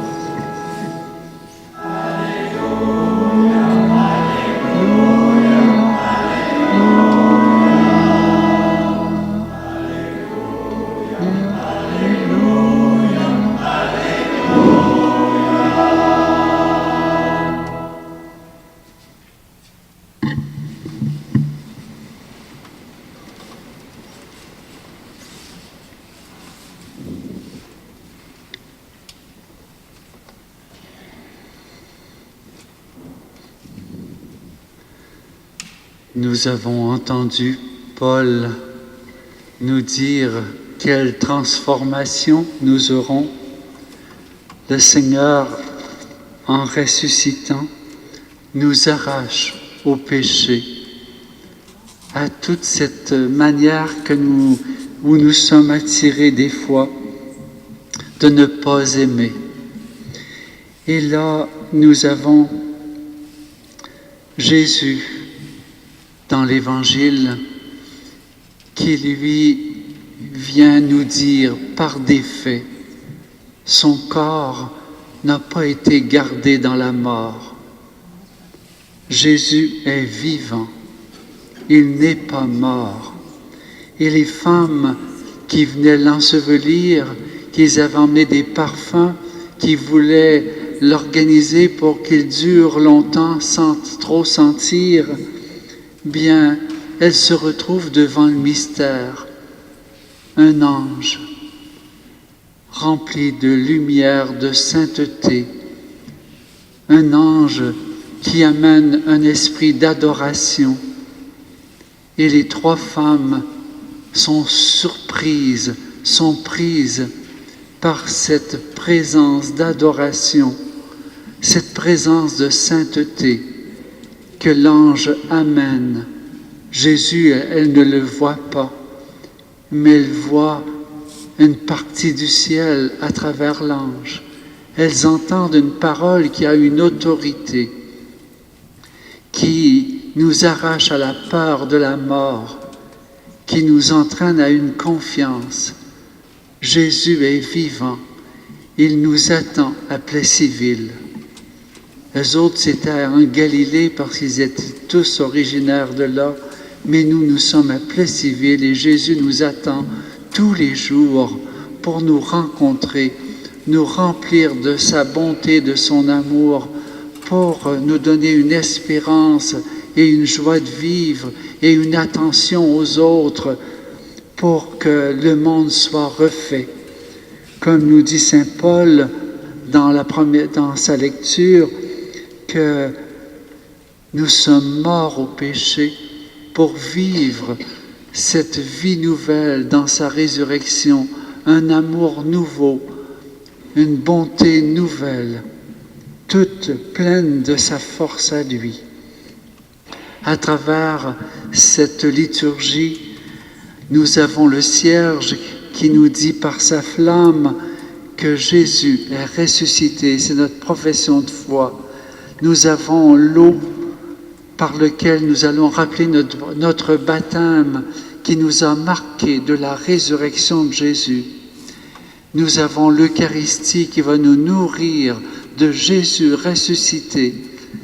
Nous avons entendu Paul nous dire quelle transformation nous aurons. Le Seigneur, en ressuscitant, nous arrache au péché, à toute cette manière où nous sommes attirés des fois de ne pas aimer. Et là, nous avons Jésus dans l'Évangile qui lui vient nous dire par des faits, son corps n'a pas été gardé dans la mort. Jésus est vivant, il n'est pas mort. Et les femmes qui venaient l'ensevelir, qui avaient emmené des parfums, qui voulaient l'organiser pour qu'il dure longtemps sans trop sentir, bien, elles se retrouvent devant le mystère. Un ange rempli de lumière, de sainteté, un ange qui amène un esprit d'adoration. Et les trois femmes sont surprises, sont prises par cette présence d'adoration, cette présence de sainteté que l'ange amène. Jésus, elle ne le voit pas, mais elle voit une partie du ciel à travers l'ange. Elles entendent une parole qui a une autorité, qui nous arrache à la peur de la mort, qui nous entraîne à une confiance. Jésus est vivant, il nous attend à Plessisville. Les autres, c'était en Galilée parce qu'ils étaient tous originaires de là, mais nous sommes à Plessisville et Jésus nous attend tous les jours pour nous rencontrer, nous remplir de sa bonté, de son amour, pour nous donner une espérance et une joie de vivre et une attention aux autres pour que le monde soit refait. Comme nous dit saint Paul dans sa lecture, que nous sommes morts au péché pour vivre cette vie nouvelle dans sa résurrection, un amour nouveau, une bonté nouvelle, toute pleine de sa force à lui. À travers cette liturgie, nous avons le cierge qui nous dit par sa flamme que Jésus est ressuscité. C'est notre profession de foi. Nous avons l'eau par laquelle nous allons rappeler notre baptême qui nous a marqués de la résurrection de Jésus. Nous avons l'Eucharistie qui va nous nourrir de Jésus ressuscité.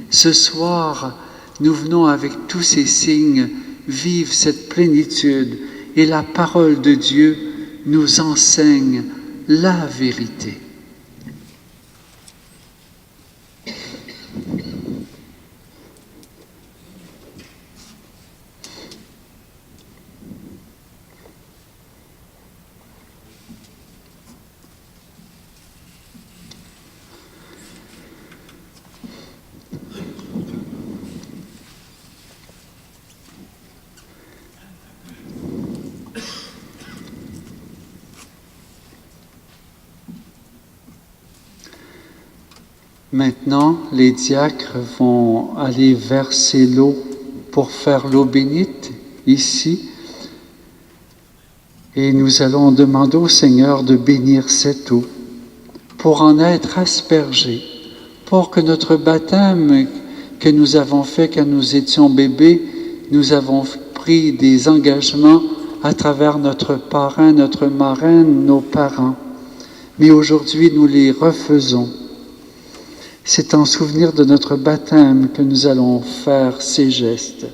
Ce soir, nous venons avec tous ces signes vivre cette plénitude et la parole de Dieu nous enseigne la vérité. Maintenant, les diacres vont aller verser l'eau pour faire l'eau bénite ici. Et nous allons demander au Seigneur de bénir cette eau pour en être aspergés, pour que notre baptême que nous avons fait quand nous étions bébés, nous avons pris des engagements à travers notre parrain, notre marraine, nos parents. Mais aujourd'hui, nous les refaisons. C'est en souvenir de notre baptême que nous allons faire ces gestes.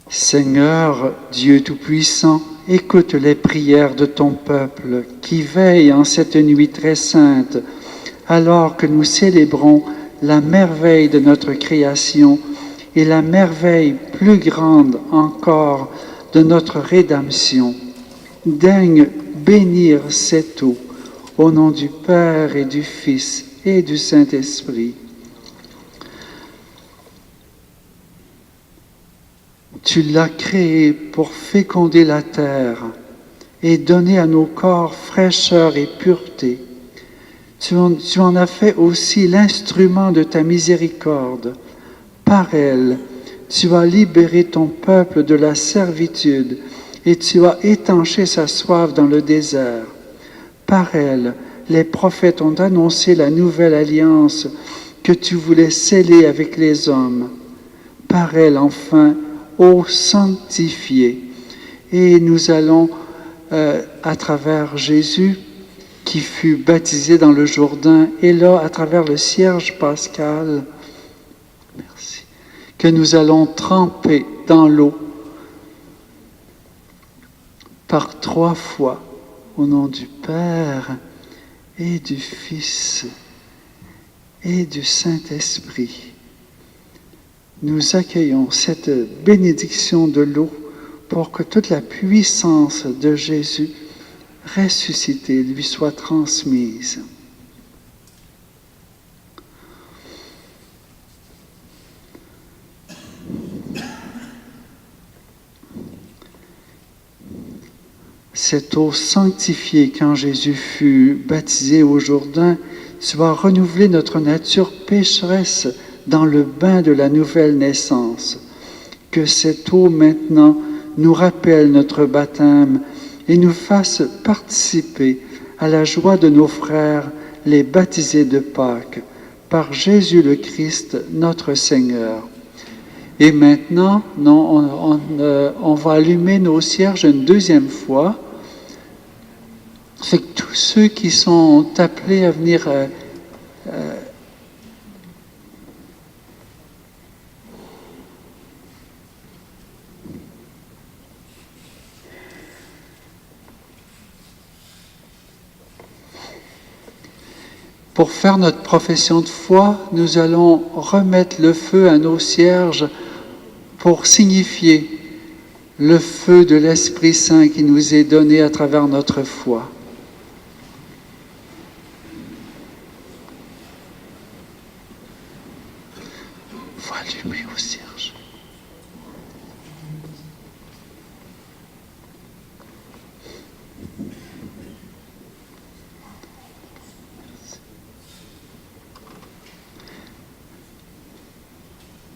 Seigneur, Dieu Tout-Puissant, écoute les prières de ton peuple qui veille en cette nuit très sainte, alors que nous célébrons la merveille de notre création et la merveille plus grande encore de notre rédemption. Daigne bénir cette eau, au nom du Père et du Fils et du Saint-Esprit. Tu l'as créée pour féconder la terre et donner à nos corps fraîcheur et pureté. Tu en as fait aussi l'instrument de ta miséricorde. Par elle, tu as libéré ton peuple de la servitude et tu as étanché sa soif dans le désert. Par elle, les prophètes ont annoncé la nouvelle alliance que tu voulais sceller avec les hommes. Par elle, enfin, ô sanctifié. Et nous allons, à travers Jésus, qui fut baptisé dans le Jourdain, et là, à travers le cierge pascal, merci, que nous allons tremper dans l'eau par 3 fois, au nom du Père et du Fils et du Saint-Esprit. Nous accueillons cette bénédiction de l'eau pour que toute la puissance de Jésus ressuscité lui soit transmise. Cette eau sanctifiée quand Jésus fut baptisé au Jourdain, tu vas renouveler notre nature pécheresse dans le bain de la nouvelle naissance. Que cette eau maintenant nous rappelle notre baptême et nous fasse participer à la joie de nos frères, les baptisés de Pâques, par Jésus le Christ, notre Seigneur. Et maintenant, on va allumer nos cierges une deuxième fois. C'est que tous ceux qui sont appelés à venir pour faire notre profession de foi, nous allons remettre le feu à nos cierges pour signifier le feu de l'Esprit Saint qui nous est donné à travers notre foi. Il faut allumer au cierge.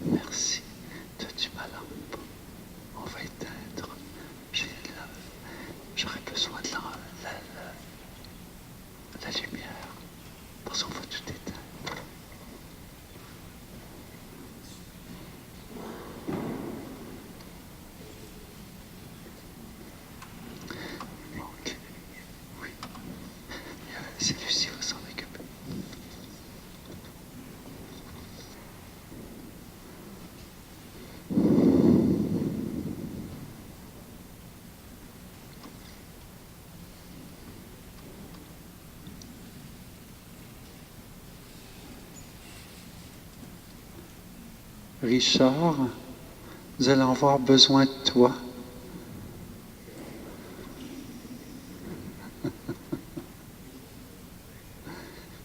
Merci. T'as-tu ma lampe? On va éteindre. J'aurais besoin de la lumière. Parce qu'on va tout éteindre. Ok. Oui. C'est Lucie qui va s'en occuper. Richard, nous allons avoir besoin de toi.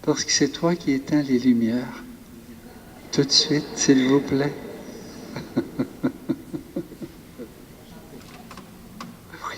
Parce que c'est toi qui éteins les lumières. Tout de suite, s'il vous plaît. Oui.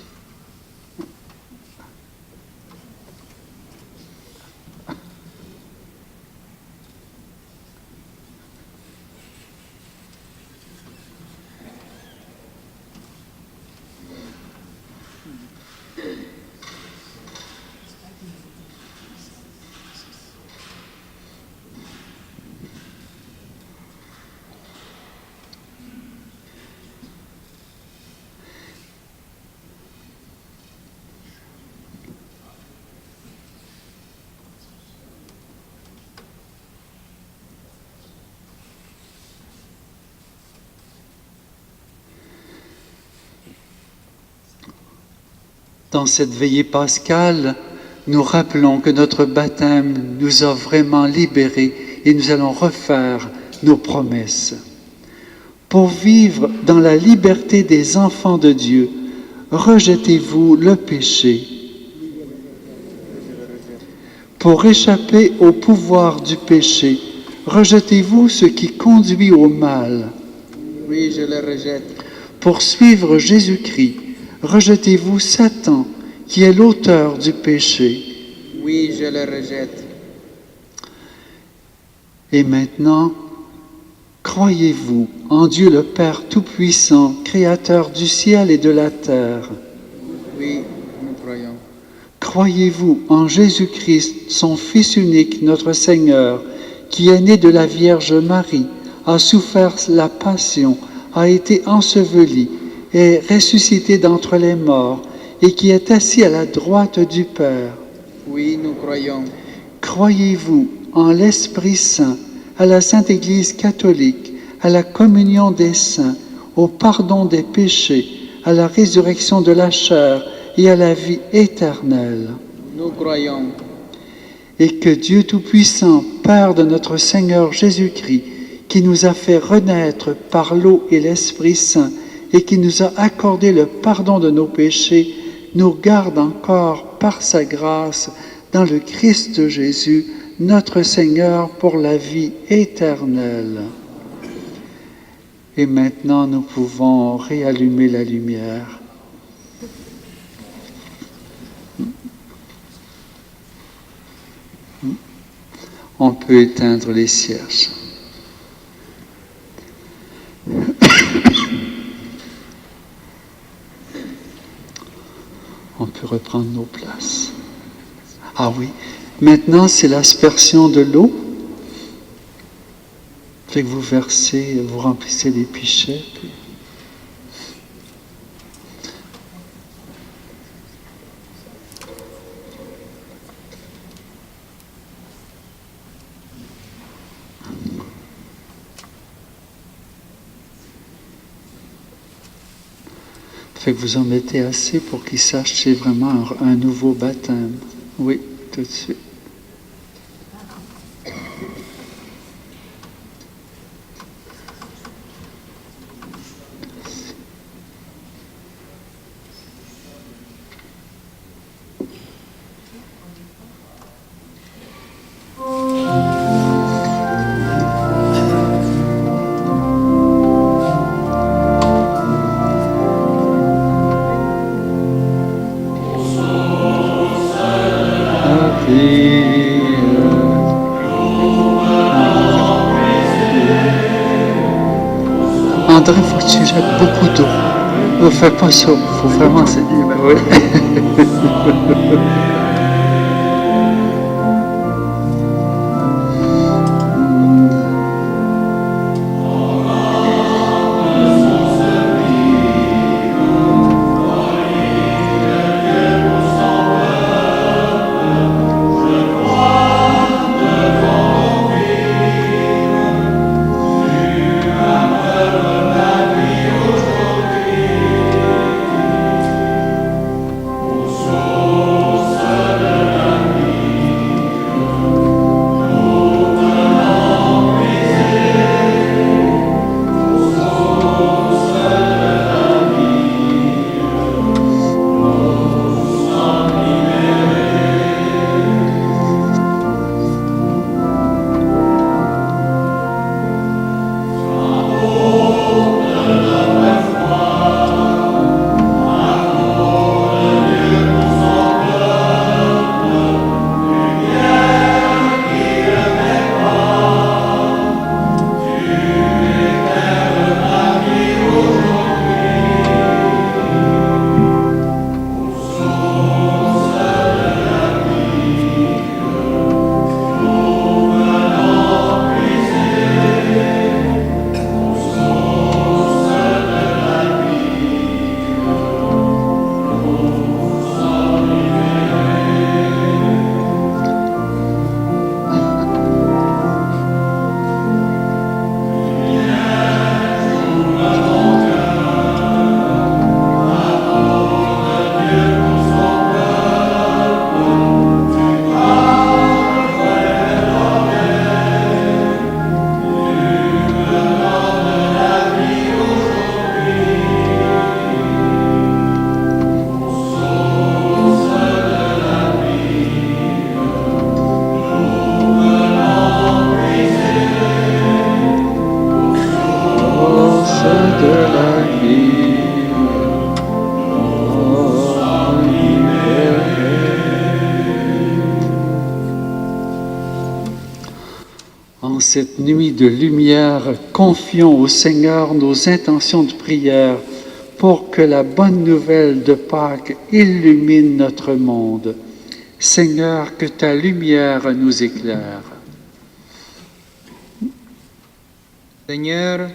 Dans cette veillée pascale, nous rappelons que notre baptême nous a vraiment libérés et nous allons refaire nos promesses. pour vivre dans la liberté des enfants de Dieu. Rejetez-vous le péché. Pour échapper au pouvoir du péché, rejetez-vous ce qui conduit au mal. Oui, je le rejette. Pour suivre Jésus-Christ, rejetez-vous Satan, qui est l'auteur du péché. Oui, je le rejette. Et maintenant, croyez-vous en Dieu le Père Tout-Puissant, Créateur du ciel et de la terre. Oui, nous croyons. Croyez-vous en Jésus-Christ, son Fils unique, notre Seigneur, qui est né de la Vierge Marie, a souffert la passion, a été enseveli et ressuscité d'entre les morts, et qui est assis à la droite du Père. Oui, nous croyons. Croyez-vous en l'Esprit Saint, à la Sainte Église catholique, à la communion des saints, au pardon des péchés, à la résurrection de la chair et à la vie éternelle. Nous croyons. Et que Dieu Tout-Puissant, Père de notre Seigneur Jésus-Christ, qui nous a fait renaître par l'eau et l'Esprit Saint, et qui nous a accordé le pardon de nos péchés, nous garde encore par sa grâce dans le Christ Jésus, notre Seigneur, pour la vie éternelle. Et maintenant, nous pouvons réallumer la lumière. On peut éteindre les cierges. On peut reprendre nos places. Ah oui, maintenant c'est l'aspersion de l'eau. Fait que vous versez, vous remplissez les pichets. Puis... Fait que vous en mettez assez pour qu'ils sachent que c'est vraiment un nouveau baptême. Oui, tout de suite. André, il faut que tu jettes beaucoup d'eau. Ne fais pas ça. Il faut vraiment se dire, ben oui. cette nuit de lumière, confions au Seigneur nos intentions de prière pour que la bonne nouvelle de Pâques illumine notre monde. Seigneur, que ta lumière nous éclaire. Seigneur,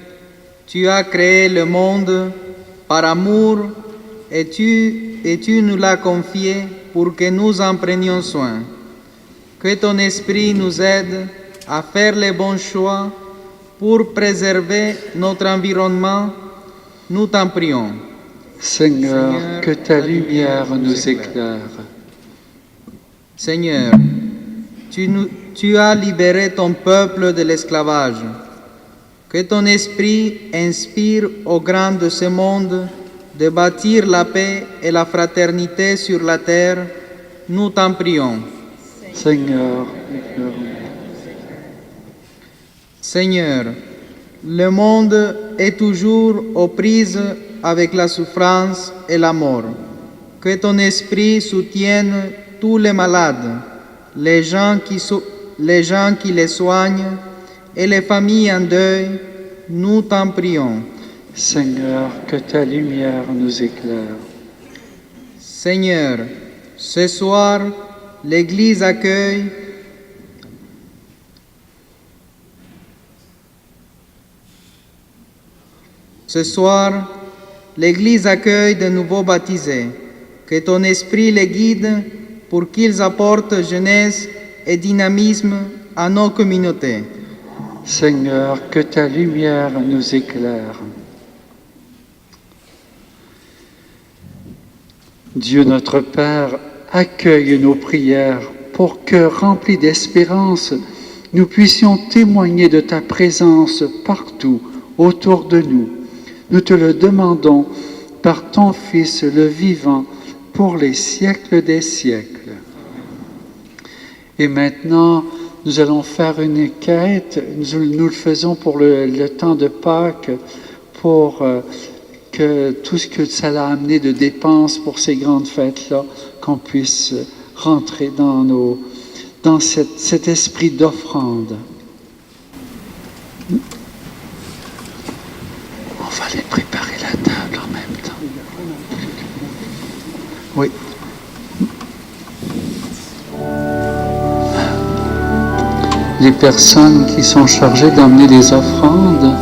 tu as créé le monde par amour et tu nous l'as confié pour que nous en prenions soin. Que ton esprit nous aide à faire les bons choix pour préserver notre environnement. Nous t'en prions. Seigneur, que ta lumière nous éclaire. Seigneur, tu as libéré ton peuple de l'esclavage. Que ton esprit inspire aux grands de ce monde de bâtir la paix et la fraternité sur la terre. Nous t'en prions. Seigneur, Seigneur, le monde est toujours aux prises avec la souffrance et la mort. Que ton esprit soutienne tous les malades, les gens qui les soignent et les familles en deuil. Nous t'en prions. Seigneur, que ta lumière nous éclaire. Seigneur, ce soir, l'Église accueille de nouveaux baptisés. Que ton esprit les guide pour qu'ils apportent jeunesse et dynamisme à nos communautés. Seigneur, que ta lumière nous éclaire. Dieu notre Père, accueille nos prières pour que, remplis d'espérance, nous puissions témoigner de ta présence partout autour de nous. Nous te le demandons par ton Fils le vivant pour les siècles des siècles. Et maintenant, nous allons faire une quête, nous le faisons pour le temps de Pâques, pour que tout ce que ça a amené de dépenses pour ces grandes fêtes-là, qu'on puisse rentrer dans cet esprit d'offrande. On va aller préparer la table en même temps. Oui. Les personnes qui sont chargées d'emmener les offrandes.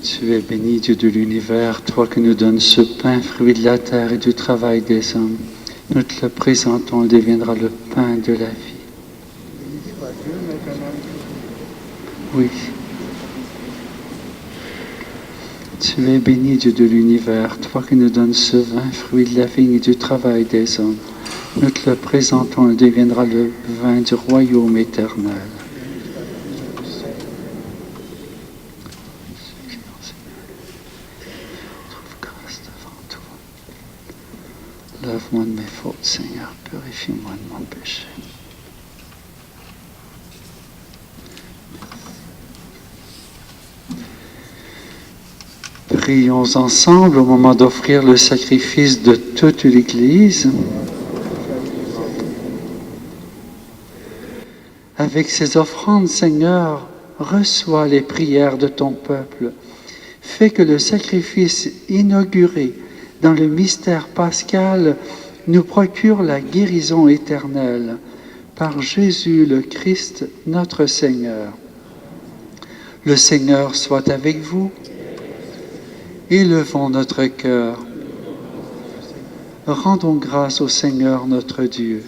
Tu es béni, Dieu de l'univers, toi qui nous donnes ce pain, fruit de la terre et du travail des hommes. Nous te le présentons, il deviendra le pain de la vie. Oui. Tu es béni, Dieu de l'univers, toi qui nous donnes ce vin, fruit de la vigne et du travail des hommes. Nous te le présentons, il deviendra le vin du royaume éternel. Lave-moi de mes fautes, Seigneur, purifie-moi de mon péché. Prions ensemble au moment d'offrir le sacrifice de toute l'Église. Avec ces offrandes, Seigneur, reçois les prières de ton peuple. Fais que le sacrifice inauguré dans le mystère pascal nous procure la guérison éternelle par Jésus le Christ, notre Seigneur. Le Seigneur soit avec vous. Élevons notre cœur. Rendons grâce au Seigneur notre Dieu.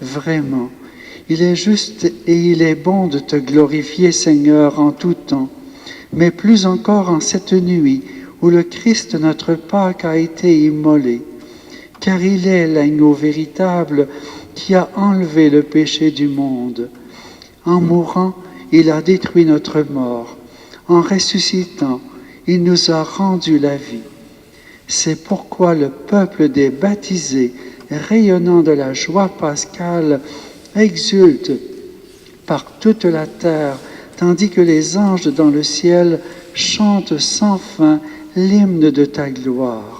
Vraiment, il est juste et il est bon de te glorifier, Seigneur, en tout temps, mais plus encore en cette nuit où le Christ, notre Pâque, a été immolé, car il est l'agneau véritable qui a enlevé le péché du monde. En mourant, il a détruit notre mort. En ressuscitant, il nous a rendu la vie. C'est pourquoi le peuple des baptisés, rayonnant de la joie pascale, exulte par toute la terre, tandis que les anges dans le ciel chantent sans fin l'hymne de ta gloire.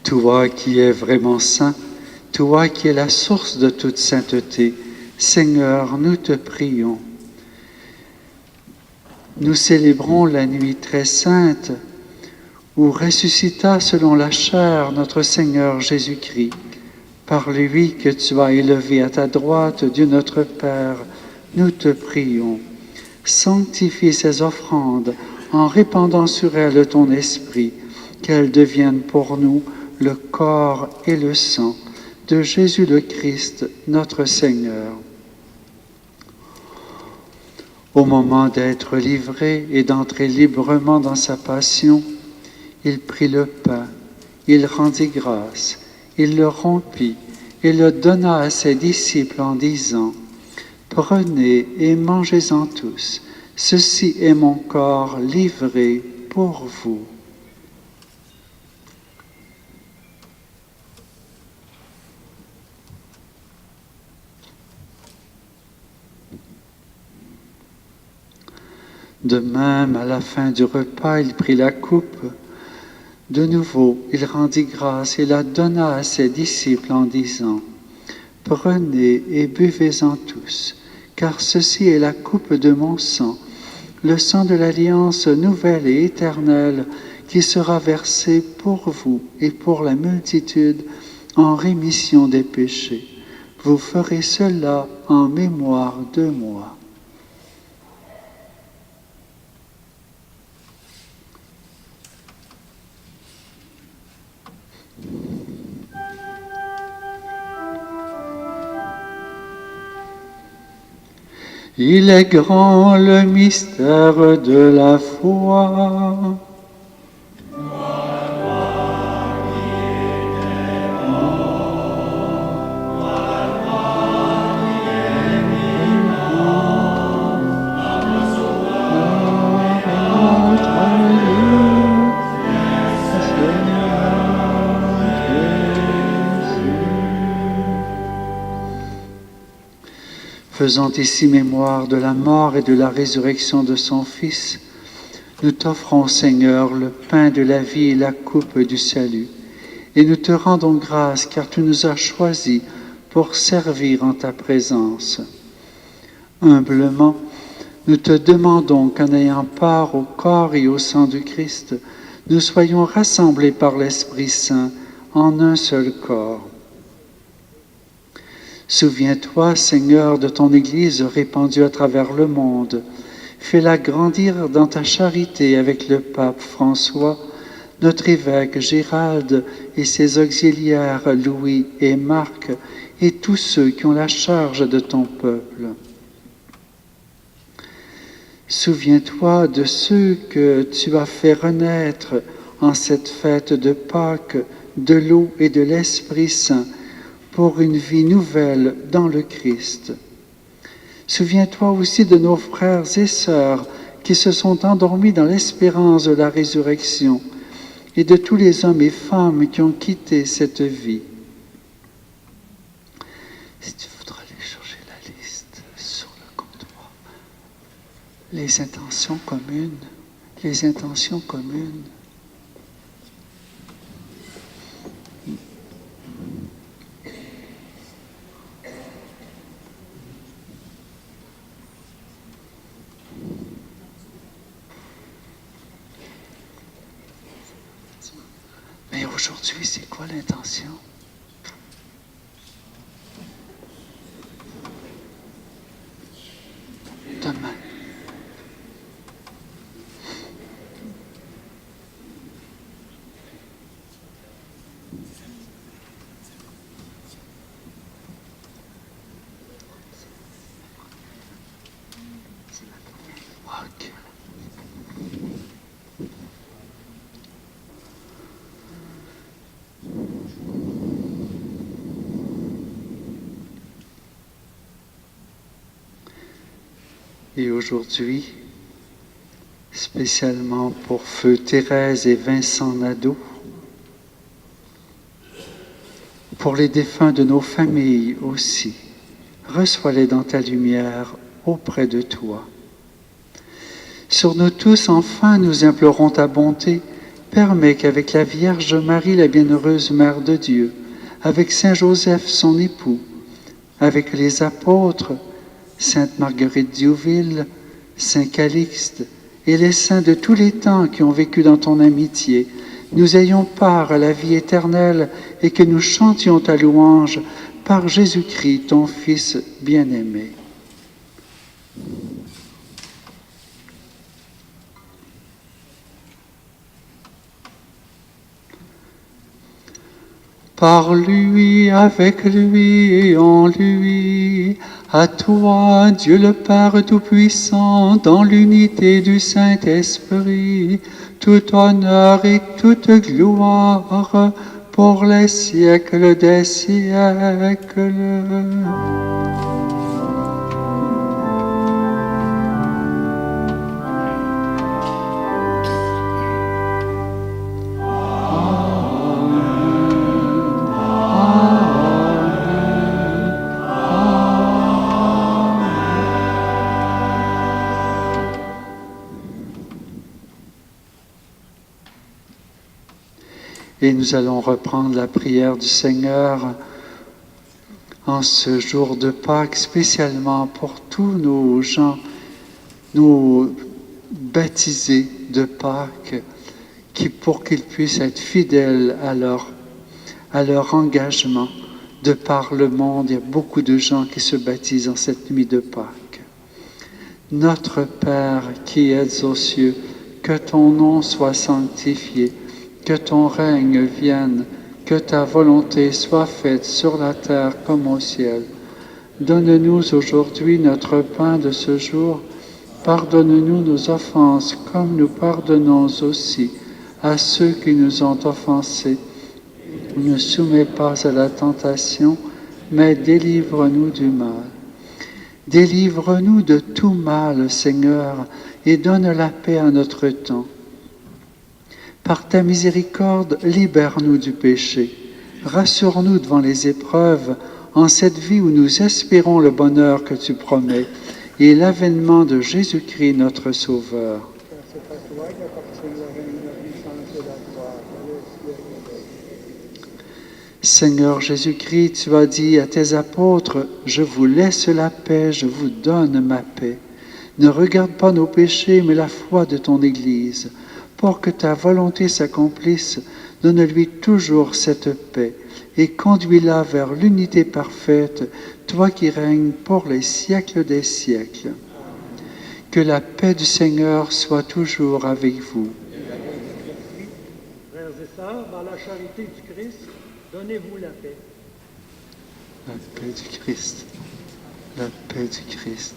Toi qui es vraiment saint, toi qui es la source de toute sainteté, Seigneur, nous te prions. Nous célébrons la nuit très sainte où ressuscita selon la chair notre Seigneur Jésus-Christ, par lui que tu as élevé à ta droite, Dieu notre Père. Nous te prions. Sanctifie ces offrandes en répandant sur elles ton esprit, qu'elles deviennent pour nous le corps et le sang de Jésus le Christ, notre Seigneur. Au moment d'être livré et d'entrer librement dans sa passion, il prit le pain, il rendit grâce, il le rompit et le donna à ses disciples en disant : « Prenez et mangez-en tous, ceci est mon corps livré pour vous. » De même, à la fin du repas, il prit la coupe. De nouveau, il rendit grâce et la donna à ses disciples en disant : « Prenez et buvez-en tous, car ceci est la coupe de mon sang, le sang de l'alliance nouvelle et éternelle qui sera versé pour vous et pour la multitude en rémission des péchés. Vous ferez cela en mémoire de moi. Il est grand le mystère de la foi. Faisant ici mémoire de la mort et de la résurrection de son Fils, nous t'offrons, Seigneur, le pain de la vie et la coupe du salut, et nous te rendons grâce car tu nous as choisis pour servir en ta présence. Humblement, nous te demandons qu'en ayant part au corps et au sang du Christ, nous soyons rassemblés par l'Esprit Saint en un seul corps. Souviens-toi, Seigneur, de ton Église répandue à travers le monde. Fais-la grandir dans ta charité avec le pape François, notre évêque Gérald et ses auxiliaires Louis et Marc, et tous ceux qui ont la charge de ton peuple. Souviens-toi de ceux que tu as fait renaître en cette fête de Pâques, de l'eau et de l'Esprit Saint, pour une vie nouvelle dans le Christ. Souviens-toi aussi de nos frères et sœurs qui se sont endormis dans l'espérance de la résurrection et de tous les hommes et femmes qui ont quitté cette vie. Si tu voudras aller chercher la liste sur le comptoir, les intentions communes. Mais aujourd'hui, c'est quoi l'intention? Demain. Ok. Et aujourd'hui, spécialement pour Feu Thérèse et Vincent Nadeau, pour les défunts de nos familles aussi, reçois-les dans ta lumière auprès de toi. Sur nous tous, enfin, nous implorons ta bonté. Permets qu'avec la Vierge Marie, la bienheureuse Mère de Dieu, avec Saint Joseph, son époux, avec les apôtres, Sainte Marguerite Diouville, Saint Calixte et les saints de tous les temps qui ont vécu dans ton amitié, nous ayons part à la vie éternelle et que nous chantions ta louange par Jésus-Christ, ton Fils bien-aimé. Par lui, avec lui et en lui, à toi, Dieu le Père Tout-Puissant, dans l'unité du Saint-Esprit, tout honneur et toute gloire pour les siècles des siècles. Et nous allons reprendre la prière du Seigneur en ce jour de Pâques, spécialement pour tous nos gens, nos baptisés de Pâques, pour qu'ils puissent être fidèles à leur engagement. De par le monde, il y a beaucoup de gens qui se baptisent en cette nuit de Pâques. Notre Père qui es aux cieux, que ton nom soit sanctifié, que ton règne vienne, que ta volonté soit faite sur la terre comme au ciel. Donne-nous aujourd'hui notre pain de ce jour. Pardonne-nous nos offenses comme nous pardonnons aussi à ceux qui nous ont offensés. Ne soumets pas à la tentation, mais délivre-nous du mal. Délivre-nous de tout mal, Seigneur, et donne la paix à notre temps. Par ta miséricorde, libère-nous du péché. Rassure-nous devant les épreuves, en cette vie où nous espérons le bonheur que tu promets et l'avènement de Jésus-Christ, notre Sauveur. Seigneur Jésus-Christ, tu as dit à tes apôtres, « Je vous laisse la paix, je vous donne ma paix. Ne regarde pas nos péchés, mais la foi de ton Église. Pour que ta volonté s'accomplisse, donne-lui toujours cette paix et conduis-la vers l'unité parfaite, toi qui règnes pour les siècles des siècles. Que la paix du Seigneur soit toujours avec vous. » Frères et sœurs, dans la charité du Christ, donnez-vous la paix. La paix du Christ. La paix du Christ.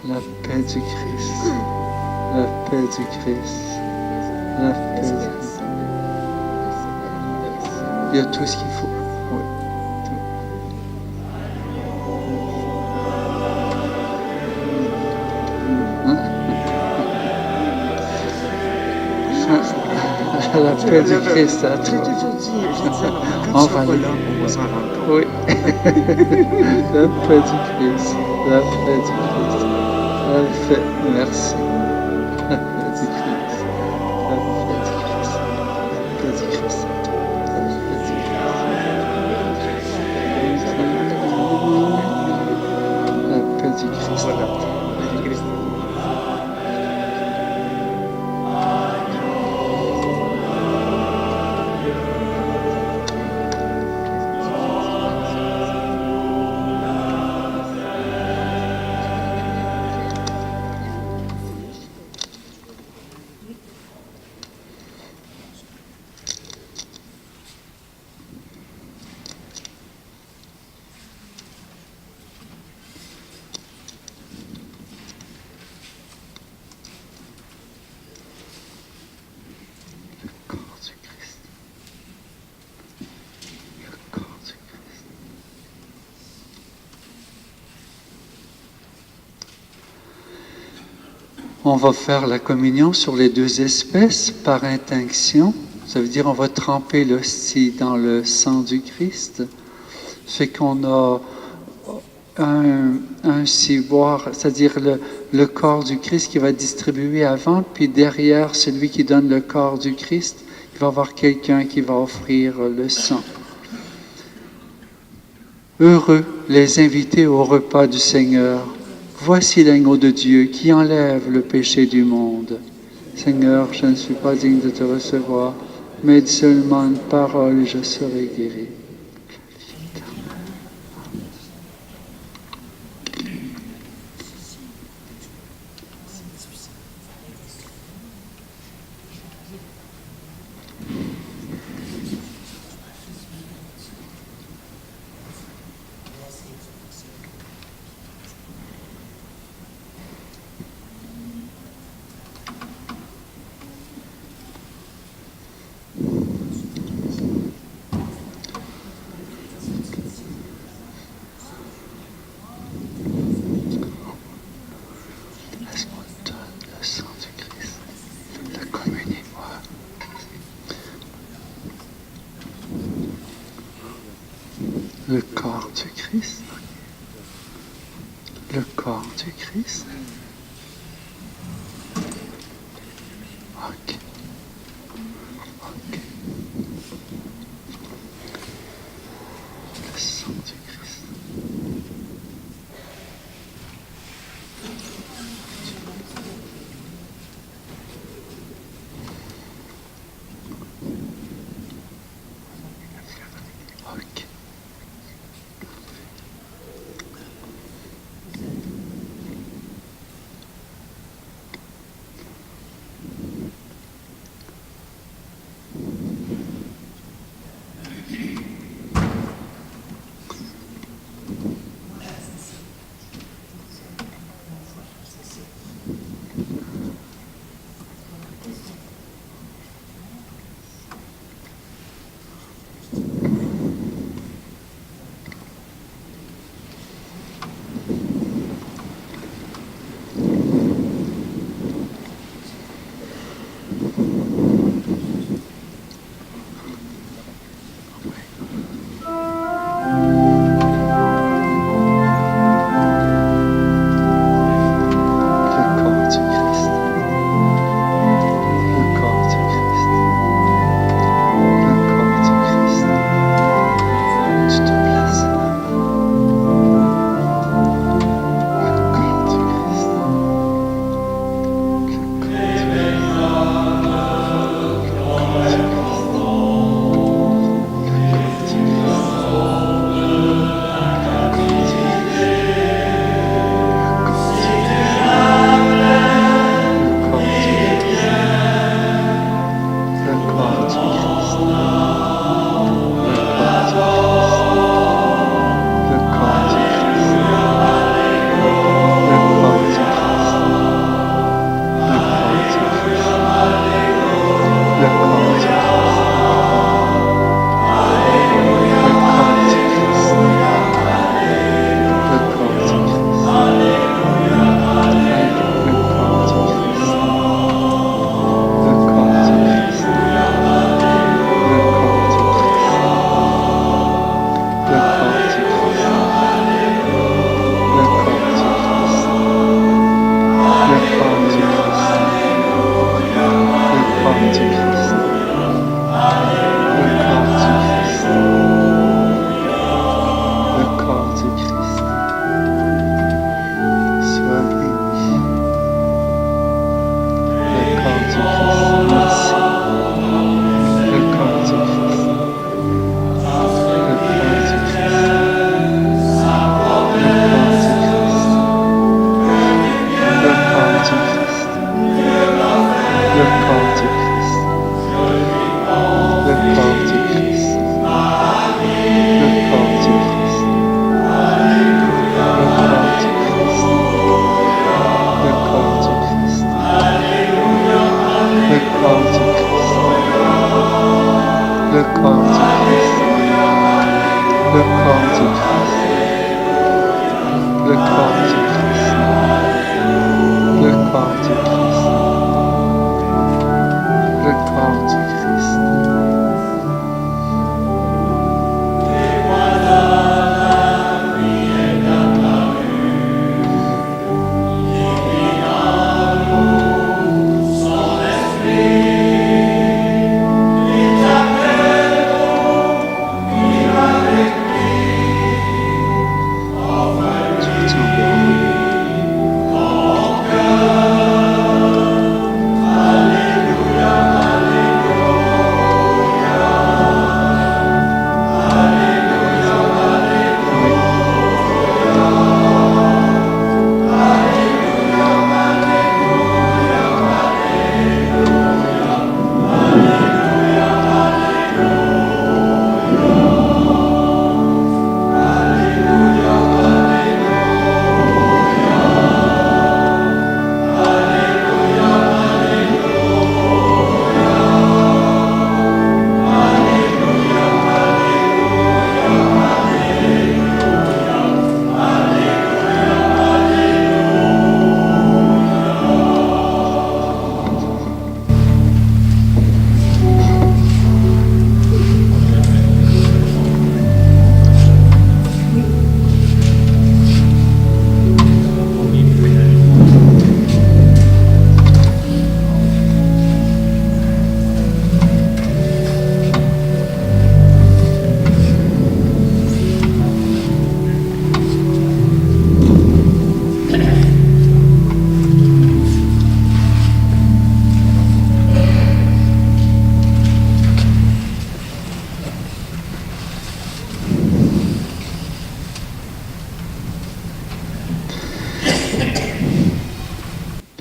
La paix du Christ. La paix du Christ. La paix du Christ. Il y a tout ce qu'il faut. Oui. La paix du Christ à toi. On va oui. La paix du Christ. La paix du Christ. La paix. Merci. La paix du Christ. La paix du Christ. La paix du Christ. La paix du Christ. On va faire la communion sur les deux espèces par intinction. Ça veut dire on va tremper l'hostie dans le sang du Christ. C'est qu'on a un ciboire, c'est-à-dire le corps du Christ qui va distribuer avant, puis derrière celui qui donne le corps du Christ, il va y avoir quelqu'un qui va offrir le sang. Heureux les invités au repas du Seigneur. Voici l'agneau de Dieu qui enlève le péché du monde. Seigneur, je ne suis pas digne de te recevoir, mais dis seulement une parole et je serai guéri. Le corps du Christ. Le corps du Christ. Ok. Ok. Le sang du Christ.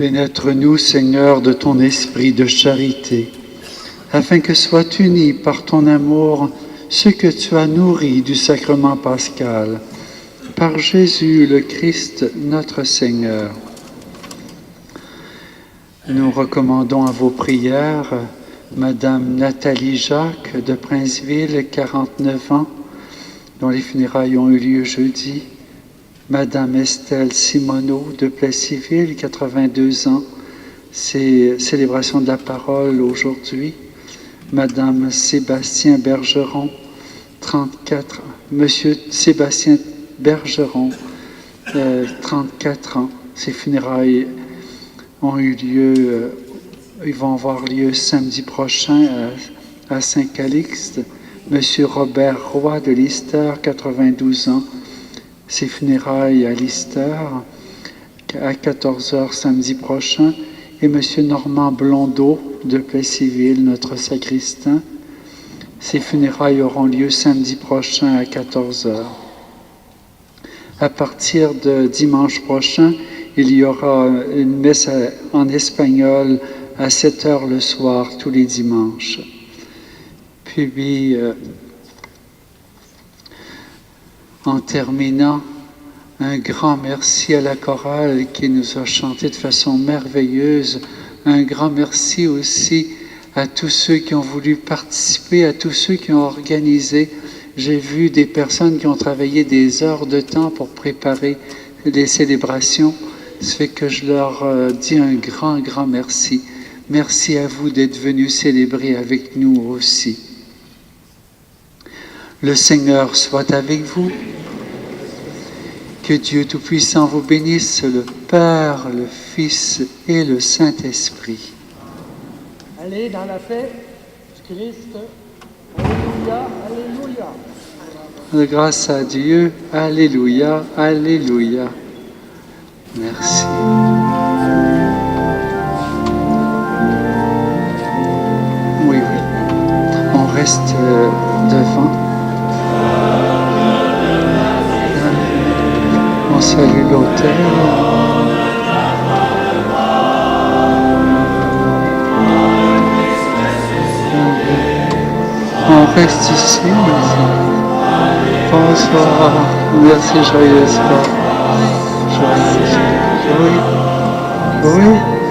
Pénètre-nous, Seigneur, de ton esprit de charité, afin que soient unis par ton amour ceux que tu as nourris du sacrement pascal, par Jésus le Christ, notre Seigneur. Nous recommandons à vos prières Madame Nathalie Jacques de Princeville, 49 ans, dont les funérailles ont eu lieu jeudi, Madame Estelle Simoneau de Plessisville, 82 ans. C'est célébration de la parole aujourd'hui. Madame Sébastien Bergeron, 34 ans. Monsieur Sébastien Bergeron, 34 ans. Ses funérailles ont eu lieu, ils vont avoir lieu samedi prochain à Saint-Calixte. Monsieur Robert Roy de Lister, 92 ans. Ses funérailles à Lister à 14h samedi prochain. Et Monsieur Normand Blondeau de Plessisville, notre sacristain. Ses funérailles auront lieu samedi prochain à 14h. À partir de dimanche prochain, il y aura une messe en espagnol à 7h le soir, tous les dimanches. Puis, en terminant, un grand merci à la chorale qui nous a chanté de façon merveilleuse. Un grand merci aussi à tous ceux qui ont voulu participer, à tous ceux qui ont organisé. J'ai vu des personnes qui ont travaillé des heures de temps pour préparer les célébrations. Ça fait que je leur dis un grand, grand merci. Merci à vous d'être venus célébrer avec nous aussi. Le Seigneur soit avec vous. Que Dieu Tout-Puissant vous bénisse, le Père, le Fils et le Saint-Esprit. Allez dans la paix du Christ. Alléluia, alléluia. Grâce à Dieu, alléluia, alléluia. Merci. Oui, on reste devant. On salue l'autel. On reste ici. Bonsoir. Merci, joyeuse Pâques. Joyeuse. Oui. Oui.